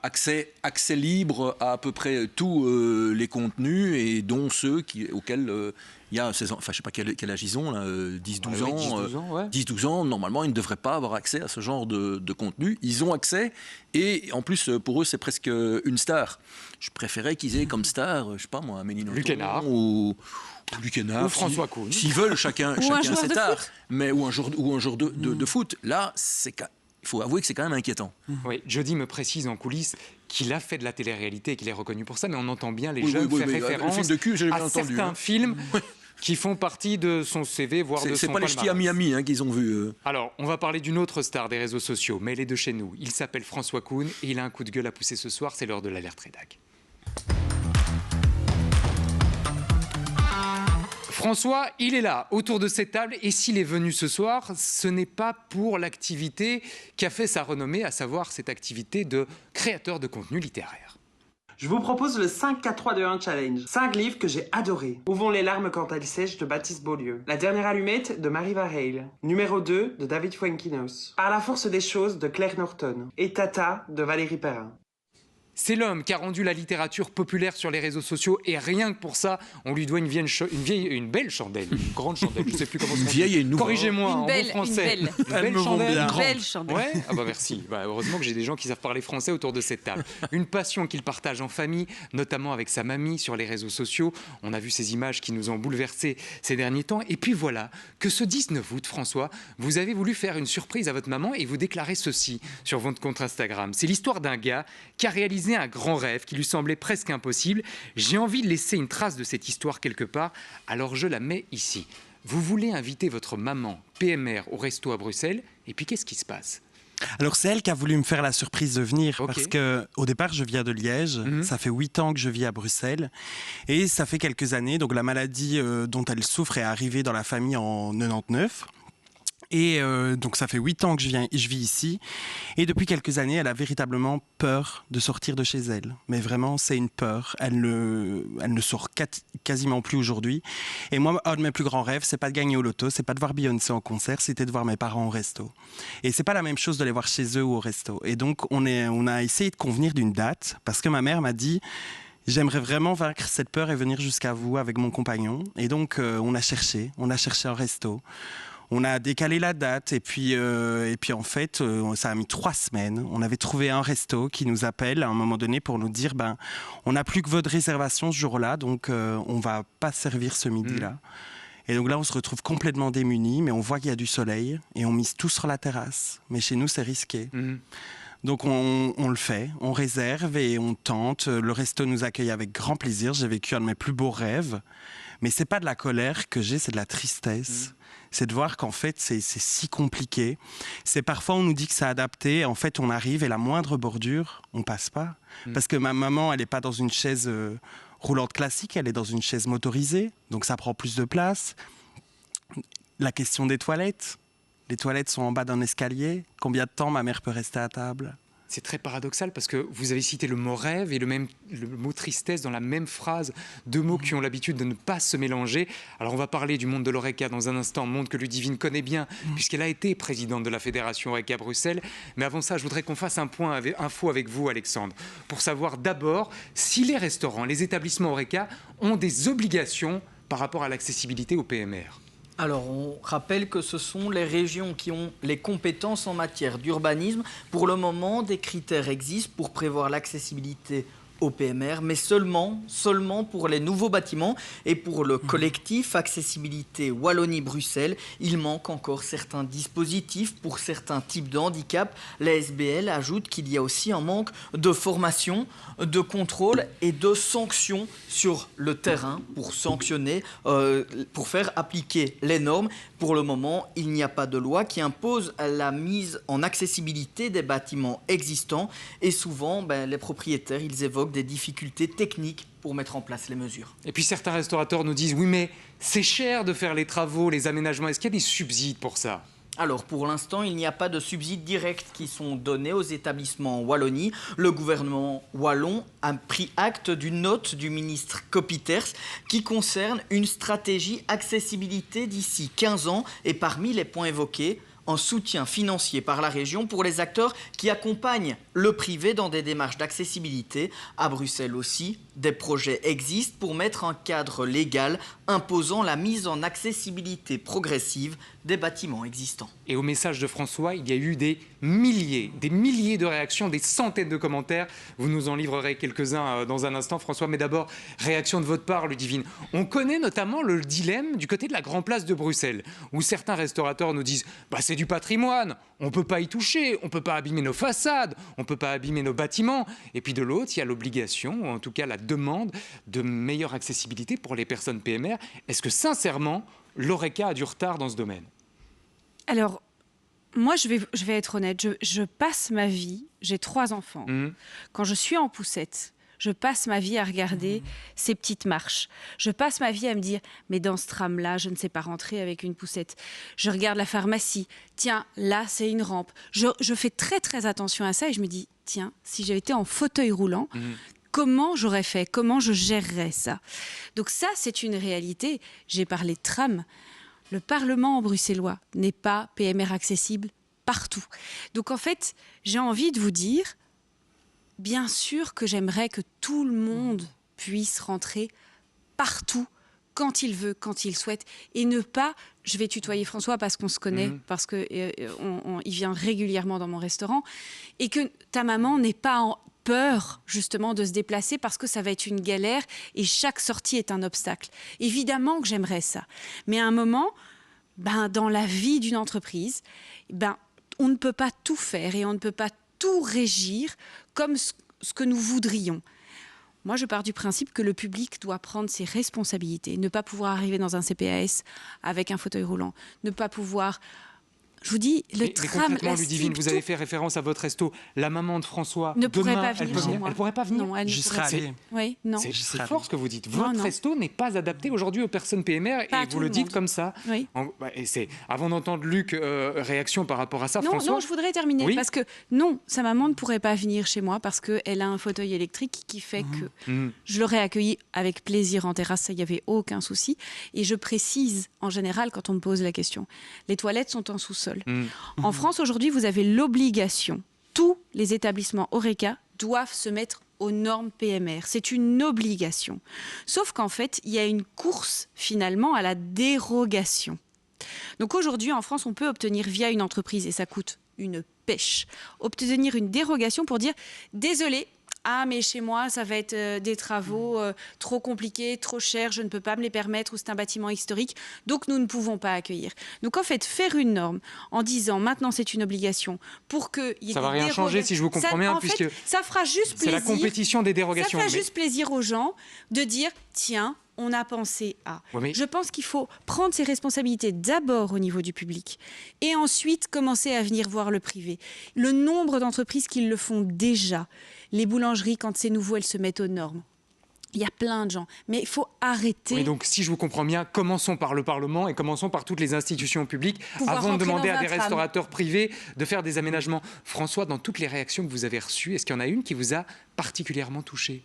Accès libre à peu près tous les contenus et dont ceux auxquels il y a 16 ans, enfin je sais pas quel âge ils ont, là, 10-12 ans. 10-12 ans, normalement ils ne devraient pas avoir accès à ce genre de contenu. Ils ont accès et en plus pour eux c'est presque une star. Je préférais qu'ils aient comme star, je sais pas moi, Amélie Nothomb ou Luc Hénard, ou François Kuhn. S'ils veulent chacun cet art, mais ou un jour de foot. Là il faut avouer que c'est quand même inquiétant. Oui, Jody me précise en coulisses qu'il a fait de la télé-réalité et qu'il est reconnu pour ça, mais on entend bien les jeunes faire référence le film de cul, j'ai bien à entendu, certains films qui font partie de son CV, voire de son C'est pas les ch'tis à palmarès. Miami qu'ils ont vu. Alors, on va parler d'une autre star des réseaux sociaux, mais elle est de chez nous. Il s'appelle François Kuhn et il a un coup de gueule à pousser ce soir, c'est l'heure de l'alerte rédac. François, il est là, autour de cette table, et s'il est venu ce soir, ce n'est pas pour l'activité qui a fait sa renommée, à savoir cette activité de créateur de contenu littéraire. Je vous propose le 5-4-3-2-1 challenge. 5 livres que j'ai adorés. Où vont les larmes quand elles sèchent de Baptiste Beaulieu. La dernière allumette de Marie Varheil. Numéro 2 de David Fuenquinos. Par la force des choses de Claire Norton. Et Tata de Valérie Perrin. C'est l'homme qui a rendu la littérature populaire sur les réseaux sociaux et rien que pour ça, on lui doit une belle chandelle, une grande chandelle, je ne sais plus comment ça se dit. Corrigez-moi en bon français. Une belle chandelle. Une belle chandelle. Ouais. Ah bah merci. Bah, heureusement que j'ai des gens qui savent parler français autour de cette table. Une passion qu'il partage en famille, notamment avec sa mamie sur les réseaux sociaux. On a vu ces images qui nous ont bouleversés ces derniers temps. Et puis voilà que ce 19 août, François, vous avez voulu faire une surprise à votre maman et vous déclarez ceci sur votre compte Instagram. C'est l'histoire d'un gars qui a réalisé un grand rêve qui lui semblait presque impossible. J'ai envie de laisser une trace de cette histoire quelque part, alors je la mets ici. Vous voulez inviter votre maman PMR au resto à Bruxelles, et puis qu'est-ce qui se passe ? Alors c'est elle qui a voulu me faire la surprise de venir, parce qu'au départ je viens de Liège, ça fait 8 ans que je vis à Bruxelles et ça fait quelques années, donc la maladie dont elle souffre est arrivée dans la famille en 99. Et donc ça fait 8 ans que je vis ici. Et depuis quelques années, elle a véritablement peur de sortir de chez elle. Mais vraiment, c'est une peur. Elle ne sort quasiment plus aujourd'hui. Et moi, un de mes plus grands rêves, c'est pas de gagner au loto, c'est pas de voir Beyoncé en concert, c'était de voir mes parents au resto. Et c'est pas la même chose de les voir chez eux ou au resto. Et donc, on a essayé de convenir d'une date, parce que ma mère m'a dit... J'aimerais vraiment vaincre cette peur et venir jusqu'à vous avec mon compagnon. Et donc, on a cherché un resto. On a décalé la date et puis en fait, ça a mis 3 semaines. On avait trouvé un resto qui nous appelle à un moment donné pour nous dire on n'a plus que votre réservation ce jour-là, donc on va pas servir ce midi-là. Et donc là, on se retrouve complètement démunis, mais on voit qu'il y a du soleil et on mise tout sur la terrasse. Mais chez nous, c'est risqué. Donc on le fait, on réserve et on tente. Le resto nous accueille avec grand plaisir. J'ai vécu un de mes plus beaux rêves. Mais c'est pas de la colère que j'ai, c'est de la tristesse. C'est de voir qu'en fait, c'est si compliqué. C'est parfois, on nous dit que c'est adapté. En fait, on arrive et la moindre bordure, on passe pas. Parce que ma maman, elle n'est pas dans une chaise roulante classique, elle est dans une chaise motorisée. Donc ça prend plus de place. La question des toilettes. Les toilettes sont en bas d'un escalier. Combien de temps ma mère peut rester à table ? C'est très paradoxal parce que vous avez cité le mot rêve et le mot tristesse dans la même phrase. 2 mots qui ont l'habitude de ne pas se mélanger. Alors on va parler du monde de l'Horeca dans un instant, monde que Ludivine connaît bien puisqu'elle a été présidente de la Fédération Horeca Bruxelles. Mais avant ça, je voudrais qu'on fasse un point info avec vous, Alexandre, pour savoir d'abord si les restaurants, les établissements Horeca ont des obligations par rapport à l'accessibilité au PMR. Alors, on rappelle que ce sont les régions qui ont les compétences en matière d'urbanisme. Pour le moment, des critères existent pour prévoir l'accessibilité au PMR, mais seulement pour les nouveaux bâtiments. Et pour le collectif Accessibilité Wallonie-Bruxelles, il manque encore certains dispositifs pour certains types de handicap. La SBL ajoute qu'il y a aussi un manque de formation, de contrôle et de sanctions sur le terrain pour sanctionner, pour faire appliquer les normes. Pour le moment, il n'y a pas de loi qui impose la mise en accessibilité des bâtiments existants. Et souvent, les propriétaires, ils évoquent des difficultés techniques pour mettre en place les mesures. Et puis certains restaurateurs nous disent, oui mais c'est cher de faire les travaux, les aménagements, est-ce qu'il y a des subsides pour ça ? Alors, pour l'instant, il n'y a pas de subsides directs qui sont donnés aux établissements en Wallonie. Le gouvernement wallon a pris acte d'une note du ministre Copiters qui concerne une stratégie accessibilité d'ici 15 ans. Et parmi les points évoqués, un soutien financier par la région pour les acteurs qui accompagnent le privé dans des démarches d'accessibilité. À Bruxelles aussi, des projets existent pour mettre un cadre légal imposant la mise en accessibilité progressive des bâtiments existants. Et au message de François, il y a eu des milliers de réactions, des centaines de commentaires. Vous nous en livrerez quelques-uns dans un instant, François. Mais d'abord, réaction de votre part, Ludivine. On connaît notamment le dilemme du côté de la Grande Place de Bruxelles, où certains restaurateurs nous disent c'est du patrimoine, on ne peut pas y toucher, on ne peut pas abîmer nos façades, on ne peut pas abîmer nos bâtiments. Et puis de l'autre, il y a l'obligation, ou en tout cas la demande de meilleure accessibilité pour les personnes PMR. Est-ce que sincèrement, l'Horeca a du retard dans ce domaine ? Alors, moi, je vais être honnête. Je passe ma vie, j'ai 3 enfants. Quand je suis en poussette, je passe ma vie à regarder ces petites marches. Je passe ma vie à me dire, mais dans ce tram-là, je ne sais pas rentrer avec une poussette. Je regarde la pharmacie. Tiens, là, c'est une rampe. Je fais très, très attention à ça et je me dis, tiens, si j'avais été en fauteuil roulant, comment j'aurais fait ? Comment je gérerais ça ? Donc ça, c'est une réalité. J'ai parlé de tram. Le Parlement bruxellois n'est pas PMR accessible partout. Donc en fait, j'ai envie de vous dire, bien sûr que j'aimerais que tout le monde puisse rentrer partout, quand il veut, quand il souhaite, et ne pas, je vais tutoyer François parce qu'on se connaît, parce qu'il vient régulièrement dans mon restaurant, et que ta maman n'ait pas peur justement de se déplacer parce que ça va être une galère et chaque sortie est un obstacle. Évidemment que j'aimerais ça, mais à un moment, dans la vie d'une entreprise, on ne peut pas tout faire et on ne peut pas tout régir comme ce que nous voudrions. Moi, je pars du principe que le public doit prendre ses responsabilités, ne pas pouvoir arriver dans un CPAS avec un fauteuil roulant, ne pas pouvoir... Je vous dis, le tram... Mais concrètement, Ludivine, vous avez fait référence à votre resto. La maman de François, ne pourrait demain, pas venir chez moi. Elle ne pourrait pas venir. Non, elle ne pourrait pas. Oui, non. C'est fort ce que vous dites. Votre resto n'est pas adapté aujourd'hui aux personnes PMR et vous le dites comme ça. Oui. Avant d'entendre Luc, réaction par rapport à ça, François... Non, je voudrais terminer parce que non, sa maman ne pourrait pas venir chez moi parce qu'elle a un fauteuil électrique qui fait que je l'aurais accueilli avec plaisir en terrasse, ça, il n'y avait aucun souci. Et je précise, en général, quand on me pose la question, les toilettes sont en sous-sol. En France, aujourd'hui, vous avez l'obligation. Tous les établissements Horeca doivent se mettre aux normes PMR. C'est une obligation. Sauf qu'en fait, il y a une course, finalement, à la dérogation. Donc aujourd'hui, en France, on peut obtenir via une entreprise, et ça coûte une pêche, obtenir une dérogation pour dire « Désolé, mais chez moi, ça va être des travaux trop compliqués, trop chers, je ne peux pas me les permettre, ou c'est un bâtiment historique, donc nous ne pouvons pas accueillir. » Donc en fait, faire une norme en disant maintenant c'est une obligation pour qu'il y ait ça ne va rien changer si je vous comprends bien, puisque ça fera juste plaisir. C'est la compétition des dérogations. Ça fera juste plaisir aux gens de dire tiens, on a pensé à. Je pense qu'il faut prendre ses responsabilités d'abord au niveau du public et ensuite commencer à venir voir le privé. Le nombre d'entreprises qui le font déjà. Les boulangeries, quand c'est nouveau, elles se mettent aux normes. Il y a plein de gens. Mais il faut arrêter... Oui, donc, si je vous comprends bien, commençons par le Parlement et commençons par toutes les institutions publiques avant de demander à des restaurateurs privés de faire des aménagements. François, dans toutes les réactions que vous avez reçues, est-ce qu'il y en a une qui vous a particulièrement touché ?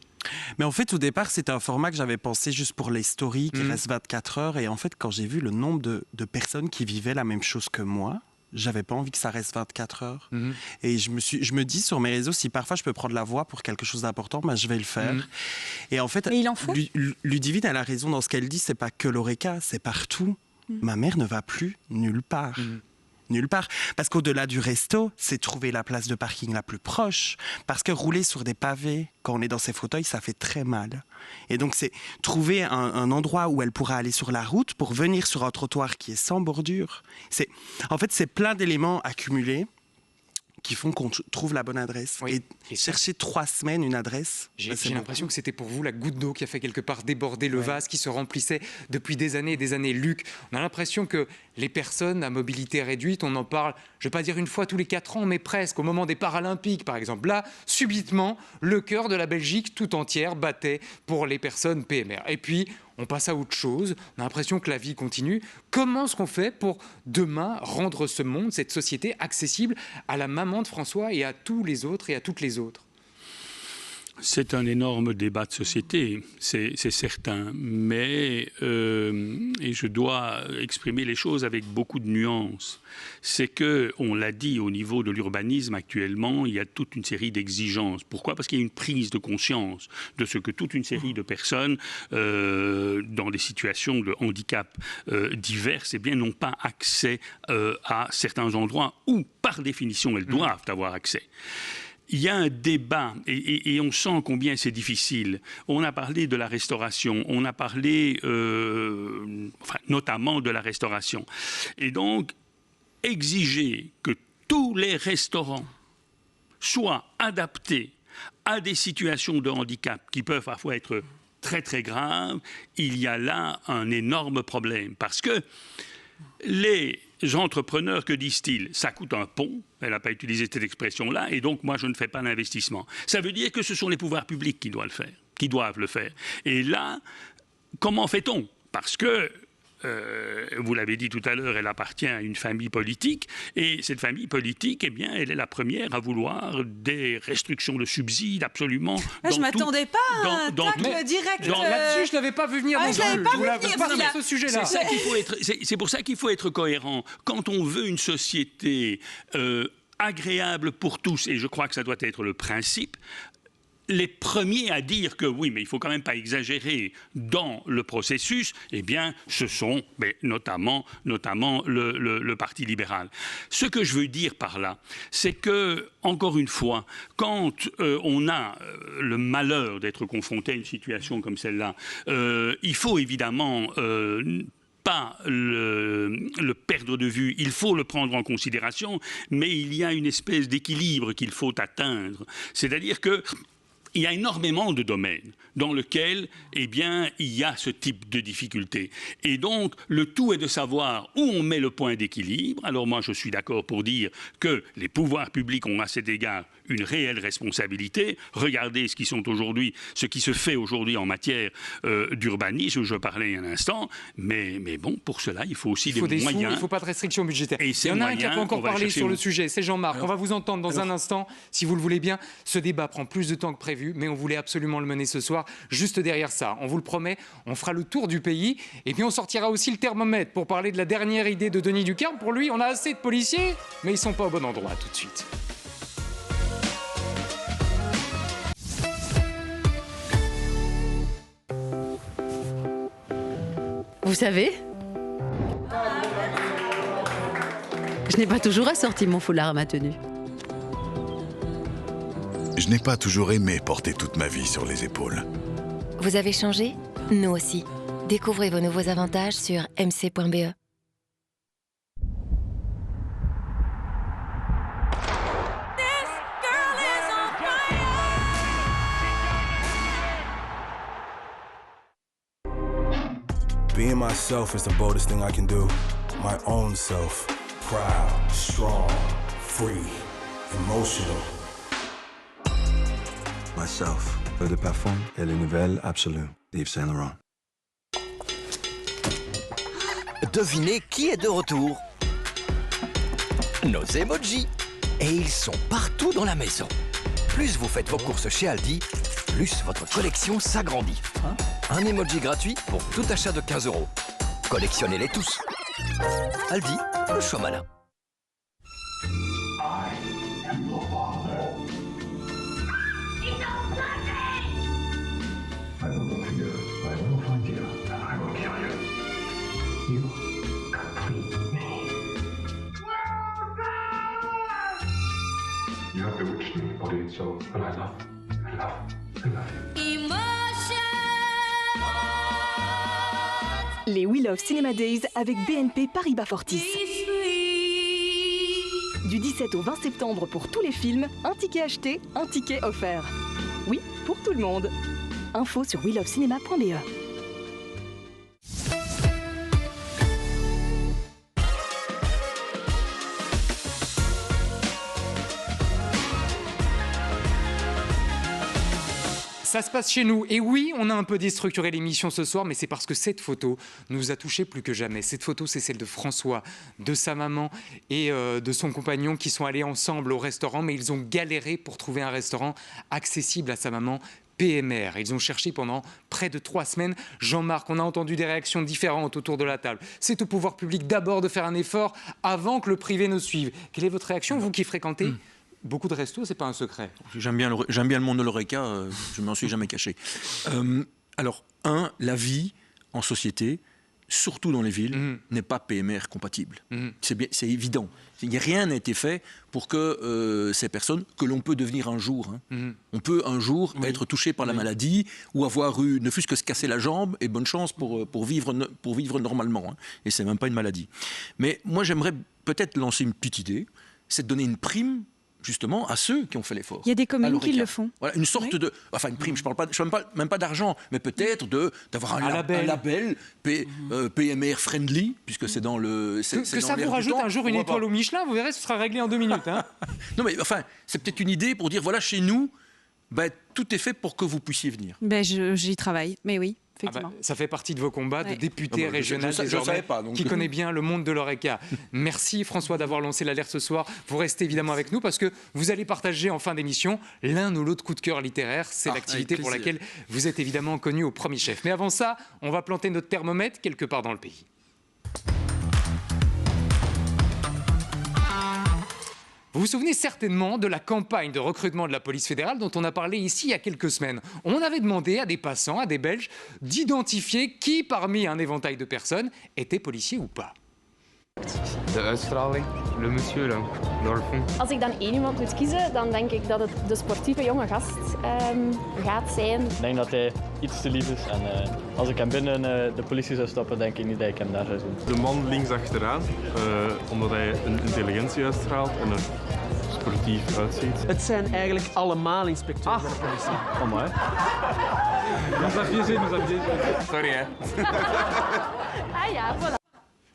Mais en fait, au départ, c'était un format que j'avais pensé juste pour les stories qui restent 24 heures. Et en fait, quand j'ai vu le nombre de personnes qui vivaient la même chose que moi, j'avais pas envie que ça reste 24 heures. Et je me dis sur mes réseaux, si parfois je peux prendre la voix pour quelque chose d'important, je vais le faire. Et en fait, mais il en faut. Ludivine, elle a raison dans ce qu'elle dit, c'est pas que l'Horeca, c'est partout. Ma mère ne va plus nulle part. Nulle part. Parce qu'au-delà du resto, c'est trouver la place de parking la plus proche. Parce que rouler sur des pavés, quand on est dans ses fauteuils, ça fait très mal. Et donc, c'est trouver un endroit où elle pourra aller sur la route pour venir sur un trottoir qui est sans bordure. En fait, c'est plein d'éléments accumulés qui font qu'on trouve la bonne adresse. Et chercher 3 semaines une adresse... J'ai l'impression que c'était pour vous la goutte d'eau qui a fait quelque part déborder le vase qui se remplissait depuis des années et des années. Luc, on a l'impression que les personnes à mobilité réduite, on en parle, je ne vais pas dire une fois tous les 4 ans, mais presque, au moment des Paralympiques par exemple. Là, subitement, le cœur de la Belgique tout entière battait pour les personnes PMR. Et puis, on passe à autre chose, on a l'impression que la vie continue. Comment est-ce qu'on fait pour demain rendre ce monde, cette société accessible à la maman de François et à tous les autres et à toutes les autres ? C'est un énorme débat de société, c'est certain, mais et je dois exprimer les choses avec beaucoup de nuances. C'est que, on l'a dit, au niveau de l'urbanisme actuellement, il y a toute une série d'exigences. Pourquoi ? Parce qu'il y a une prise de conscience de ce que toute une série de personnes dans des situations de handicap diverses, n'ont pas accès à certains endroits où, par définition, elles doivent avoir accès. Il y a un débat et on sent combien c'est difficile. On a parlé de la restauration, on a parlé notamment de la restauration. Et donc, exiger que tous les restaurants soient adaptés à des situations de handicap qui peuvent parfois être très très graves, il y a là un énorme problème. Parce que les entrepreneurs, que disent-ils ? Ça coûte un pont, elle n'a pas utilisé cette expression-là, et donc moi je ne fais pas d'investissement. Ça veut dire que ce sont les pouvoirs publics qui doivent le faire. Et là, comment fait-on ? Parce que, vous l'avez dit tout à l'heure, elle appartient à une famille politique, et cette famille politique, elle est la première à vouloir des restrictions de subsides absolument. Je ne m'attendais pas à un tacle direct. Là-dessus, je ne l'avais pas vu venir. Je l'avais pas vu venir sur ce sujet-là. C'est pour ça qu'il faut être cohérent. Quand on veut une société agréable pour tous, et je crois que ça doit être le principe, les premiers à dire que oui, mais il ne faut quand même pas exagérer dans le processus, eh bien, ce sont notamment le Parti libéral. Ce que je veux dire par là, c'est que, encore une fois, quand on a le malheur d'être confronté à une situation comme celle-là, il faut évidemment pas le perdre de vue, il faut le prendre en considération, mais il y a une espèce d'équilibre qu'il faut atteindre. C'est-à-dire que il y a énormément de domaines dans lesquels, eh bien, il y a ce type de difficultés. Et donc, le tout est de savoir où on met le point d'équilibre. Alors moi, je suis d'accord pour dire que les pouvoirs publics ont à cet égard une réelle responsabilité. Regardez ce qui se fait aujourd'hui en matière d'urbanisme, je parlais un instant. Mais bon, pour cela, il faut aussi des moyens. Il ne faut pas de restrictions budgétaires. Et il y en a un qui n'a pas encore parlé sur le sujet, c'est Jean-Marc. On va vous entendre dans un instant, si vous le voulez bien. Ce débat prend plus de temps que prévu, mais on voulait absolument le mener ce soir. Juste derrière ça, on vous le promet, on fera le tour du pays. Et puis on sortira aussi le thermomètre pour parler de la dernière idée de Denis Ducarme. Pour lui, on a assez de policiers, mais ils ne sont pas au bon endroit. Tout de suite. Vous savez, je n'ai pas toujours assorti mon foulard à ma tenue. Je n'ai pas toujours aimé porter toute ma vie sur les épaules. Vous avez changé? Nous aussi. Découvrez vos nouveaux avantages sur mc.be. Being myself is the boldest thing I can do. My own self. Proud, strong, free, emotional. Myself. Eau de parfum et les nouvelles absolues d'Yves Saint Laurent. Devinez qui est de retour? Nos emojis. Et ils sont partout dans la maison. Plus vous faites vos courses chez Aldi, plus votre collection s'agrandit. Un emoji gratuit pour tout achat de 15 €. Collectionnez-les tous. Aldi, le choix malin. You have bewitched me, body and soul, and I love you. Les We Love Cinema Days avec BNP Paribas Fortis. Du 17 au 20 septembre pour tous les films, un ticket acheté, un ticket offert. Oui, pour tout le monde. Info sur welovecinema.be. Ça se passe chez nous. Et oui, on a un peu déstructuré l'émission ce soir, mais c'est parce que cette photo nous a touchés plus que jamais. Cette photo, c'est celle de François, de sa maman et de son compagnon qui sont allés ensemble au restaurant, mais ils ont galéré pour trouver un restaurant accessible à sa maman. PMR. Ils ont cherché pendant près de 3 semaines. Jean-Marc, on a entendu des réactions différentes autour de la table. C'est au pouvoir public d'abord de faire un effort avant que le privé ne suive. Quelle est votre réaction, vous qui fréquentez beaucoup de restos? C'est pas un secret. J'aime bien le monde de l'Oreca, je m'en suis jamais caché. Alors, la vie en société, surtout dans les villes, n'est pas PMR compatible. C'est évident. Rien n'a été fait pour que ces personnes, que l'on peut devenir un jour, on peut un jour être touché par la maladie ou avoir eu, ne fût-ce que se casser la jambe, et bonne chance pour vivre normalement. Et c'est même pas une maladie. Mais moi, j'aimerais peut-être lancer une petite idée, c'est de donner une prime justement à ceux qui ont fait l'effort. Il y a des communes qui le font. Voilà, une sorte de... Enfin, une prime, je ne parle même pas d'argent, mais peut-être d'avoir un label PMR friendly, puisque c'est dans le... Que ça vous rajoute un jour une étoile au Michelin, vous verrez, ce sera réglé en 2 minutes. Non, mais enfin, c'est peut-être une idée pour dire, voilà, chez nous, tout est fait pour que vous puissiez venir. J'y travaille, mais oui. Ça fait partie de vos combats de député régional désormais qui connaît bien le monde de l'Oreca. Merci François d'avoir lancé l'alerte ce soir. Vous restez évidemment avec nous parce que vous allez partager en fin d'émission l'un ou l'autre coup de cœur littéraire. C'est l'activité pour laquelle vous êtes évidemment connu au premier chef. Mais avant ça, on va planter notre thermomètre quelque part dans le pays. Vous vous souvenez certainement de la campagne de recrutement de la police fédérale dont on a parlé ici il y a quelques semaines. On avait demandé à des passants, à des Belges, d'identifier qui parmi un éventail de personnes était policier ou pas. De uitstraling, le monsieur là, dans le fond. Als ik dan één iemand moet kiezen, dan denk ik dat het de sportieve jonge gast gaat zijn. Ik denk dat hij iets te lief is en als ik hem binnen de politie zou stoppen, denk ik niet dat ik hem daar zou zien. De man links achteraan, omdat hij een intelligentie uitstraalt en er sportief uitziet. Het zijn eigenlijk allemaal inspecteurs van de politie. Kom maar. Sorry hè. Ah ja, voilà.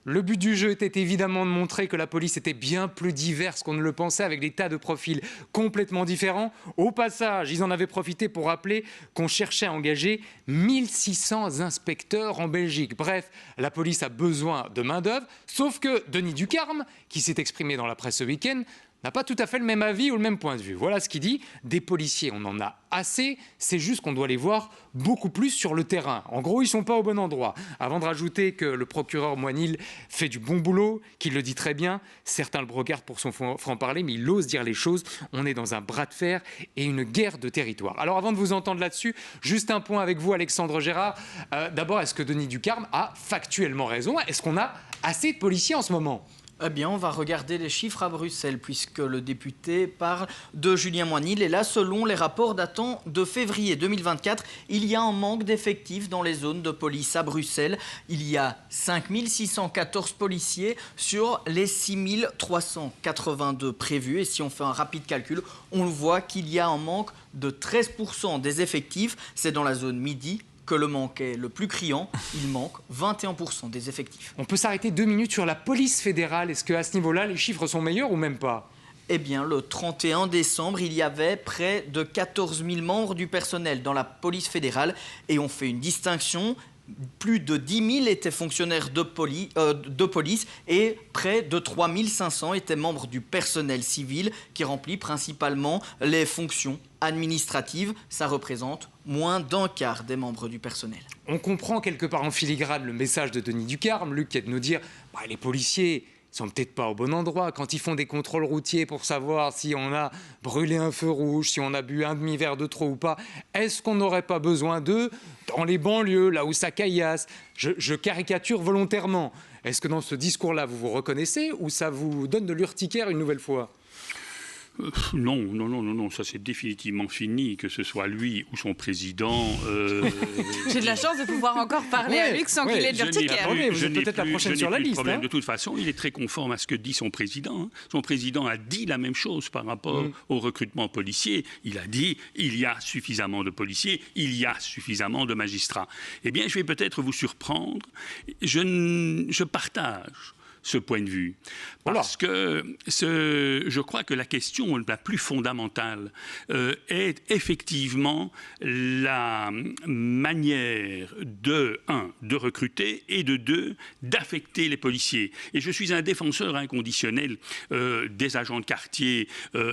Le but du jeu était évidemment de montrer que la police était bien plus diverse qu'on ne le pensait, avec des tas de profils complètement différents. Au passage, ils en avaient profité pour rappeler qu'on cherchait à engager 1600 inspecteurs en Belgique. Bref, la police a besoin de main-d'œuvre, sauf que Denis Ducarme, qui s'est exprimé dans la presse ce week-end, n'a pas tout à fait le même avis ou le même point de vue. Voilà ce qu'il dit. Des policiers, on en a assez. C'est juste qu'on doit les voir beaucoup plus sur le terrain. En gros, ils ne sont pas au bon endroit. Avant de rajouter que le procureur Moinil fait du bon boulot, qu'il le dit très bien, certains le brocardent pour son franc-parler, mais il ose dire les choses. On est dans un bras de fer et une guerre de territoire. Alors avant de vous entendre là-dessus, juste un point avec vous, Alexandre Gérard. D'abord, est-ce que Denis Ducarme a factuellement raison? Est-ce qu'on a assez de policiers en ce moment? Eh bien, on va regarder les chiffres à Bruxelles, puisque le député parle de Julien Moinil. Et là, selon les rapports datant de février 2024, il y a un manque d'effectifs dans les zones de police à Bruxelles. Il y a 5614 policiers sur les 6382 prévus. Et si on fait un rapide calcul, on voit qu'il y a un manque de 13% des effectifs. C'est dans la zone midi que le manque est le plus criant, il manque 21% des effectifs. On peut s'arrêter 2 minutes sur la police fédérale. Est-ce qu'à ce niveau-là, les chiffres sont meilleurs ou même pas? Eh bien, le 31 décembre, il y avait près de 14 000 membres du personnel dans la police fédérale. Et on fait une distinction. Plus de 10 000 étaient fonctionnaires de police et près de 3 500 étaient membres du personnel civil qui remplit principalement les fonctions administratives. Ça représente moins d'un quart des membres du personnel. On comprend quelque part en filigrane le message de Denis Ducarme, Luc, qui est de nous dire les policiers ne sont peut-être pas au bon endroit. Quand ils font des contrôles routiers pour savoir si on a brûlé un feu rouge, si on a bu un demi-verre de trop ou pas, est-ce qu'on n'aurait pas besoin d'eux dans les banlieues, là où ça caillasse? Je caricature volontairement. Est-ce que dans ce discours-là, vous vous reconnaissez ou ça vous donne de l'urticaire une nouvelle fois? Non, ça c'est définitivement fini, que ce soit lui ou son président. J'ai de la chance de pouvoir encore parler à Luc sans qu'il ait de l'urticaire. Vous êtes peut-être la prochaine sur la liste. Problème. De toute façon, il est très conforme à ce que dit son président. Son président a dit la même chose par rapport au recrutement policier. Il a dit il y a suffisamment de policiers, il y a suffisamment de magistrats. Eh bien, je vais peut-être vous surprendre. Je partage ce point de vue. Parce que je crois que la question la plus fondamentale est effectivement la manière de recruter et de d'affecter les policiers. Et je suis un défenseur inconditionnel des agents de quartier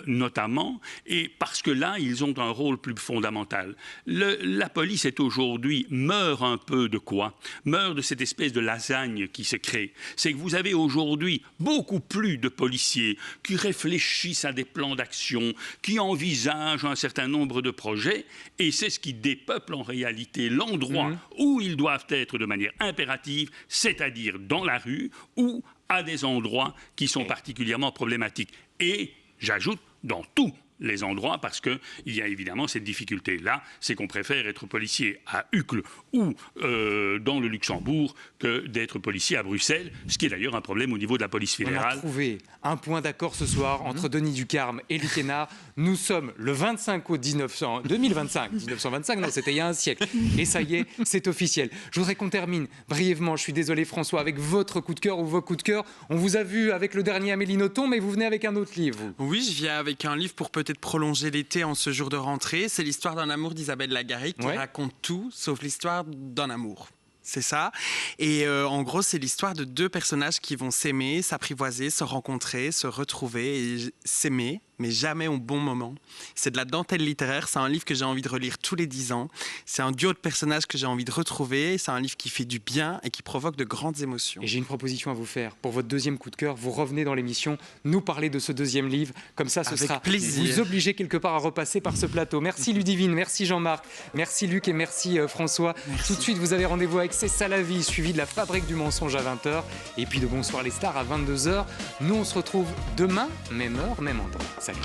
notamment, et parce que là, ils ont un rôle plus fondamental. La police est aujourd'hui, meurt un peu de quoi? Meurt de cette espèce de lasagne qui se crée. C'est que vous avez aujourd'hui beaucoup plus de policiers qui réfléchissent à des plans d'action, qui envisagent un certain nombre de projets, et c'est ce qui dépeuple en réalité l'endroit où ils doivent être de manière impérative, c'est-à-dire dans la rue ou à des endroits qui sont particulièrement problématiques. Et j'ajoute, dans tous les endroits, parce qu'il y a évidemment cette difficulté-là, c'est qu'on préfère être policier à Uccle ou dans le Luxembourg que d'être policier à Bruxelles, ce qui est d'ailleurs un problème au niveau de la police fédérale. On a trouvé un point d'accord ce soir entre Denis Ducarme et Luc Hénard. Nous sommes le 25 août 2025. 1925, non, c'était il y a un siècle. Et ça y est, c'est officiel. Je voudrais qu'on termine brièvement, je suis désolé François, avec votre coup de cœur ou vos coups de cœur. On vous a vu avec le dernier Amélie Nothomb, mais vous venez avec un autre livre. Oui, je viens avec un livre pour peut-être prolonger l'été en ce jour de rentrée. C'est l'histoire d'un amour d'Isabelle Lagarrigue qui raconte tout sauf l'histoire d'un amour. C'est ça. Et en gros, c'est l'histoire de deux personnages qui vont s'aimer, s'apprivoiser, se rencontrer, se retrouver et s'aimer, mais jamais au bon moment. C'est de la dentelle littéraire, c'est un livre que j'ai envie de relire tous les 10 ans. C'est un duo de personnages que j'ai envie de retrouver. C'est un livre qui fait du bien et qui provoque de grandes émotions. Et j'ai une proposition à vous faire. Pour votre deuxième coup de cœur, vous revenez dans l'émission, nous parler de ce deuxième livre. Comme ça, ce Avec sera plaisir. vous obliger quelque part à repasser par ce plateau. Merci Ludivine, merci Jean-Marc, merci Luc et merci François. Merci. Tout de suite, vous avez rendez-vous avec C'est ça la vie, suivi de la Fabrique du mensonge à 20h. Et puis de Bonsoir les stars à 22h. Nous, on se retrouve demain, même heure, même endroit. Salut.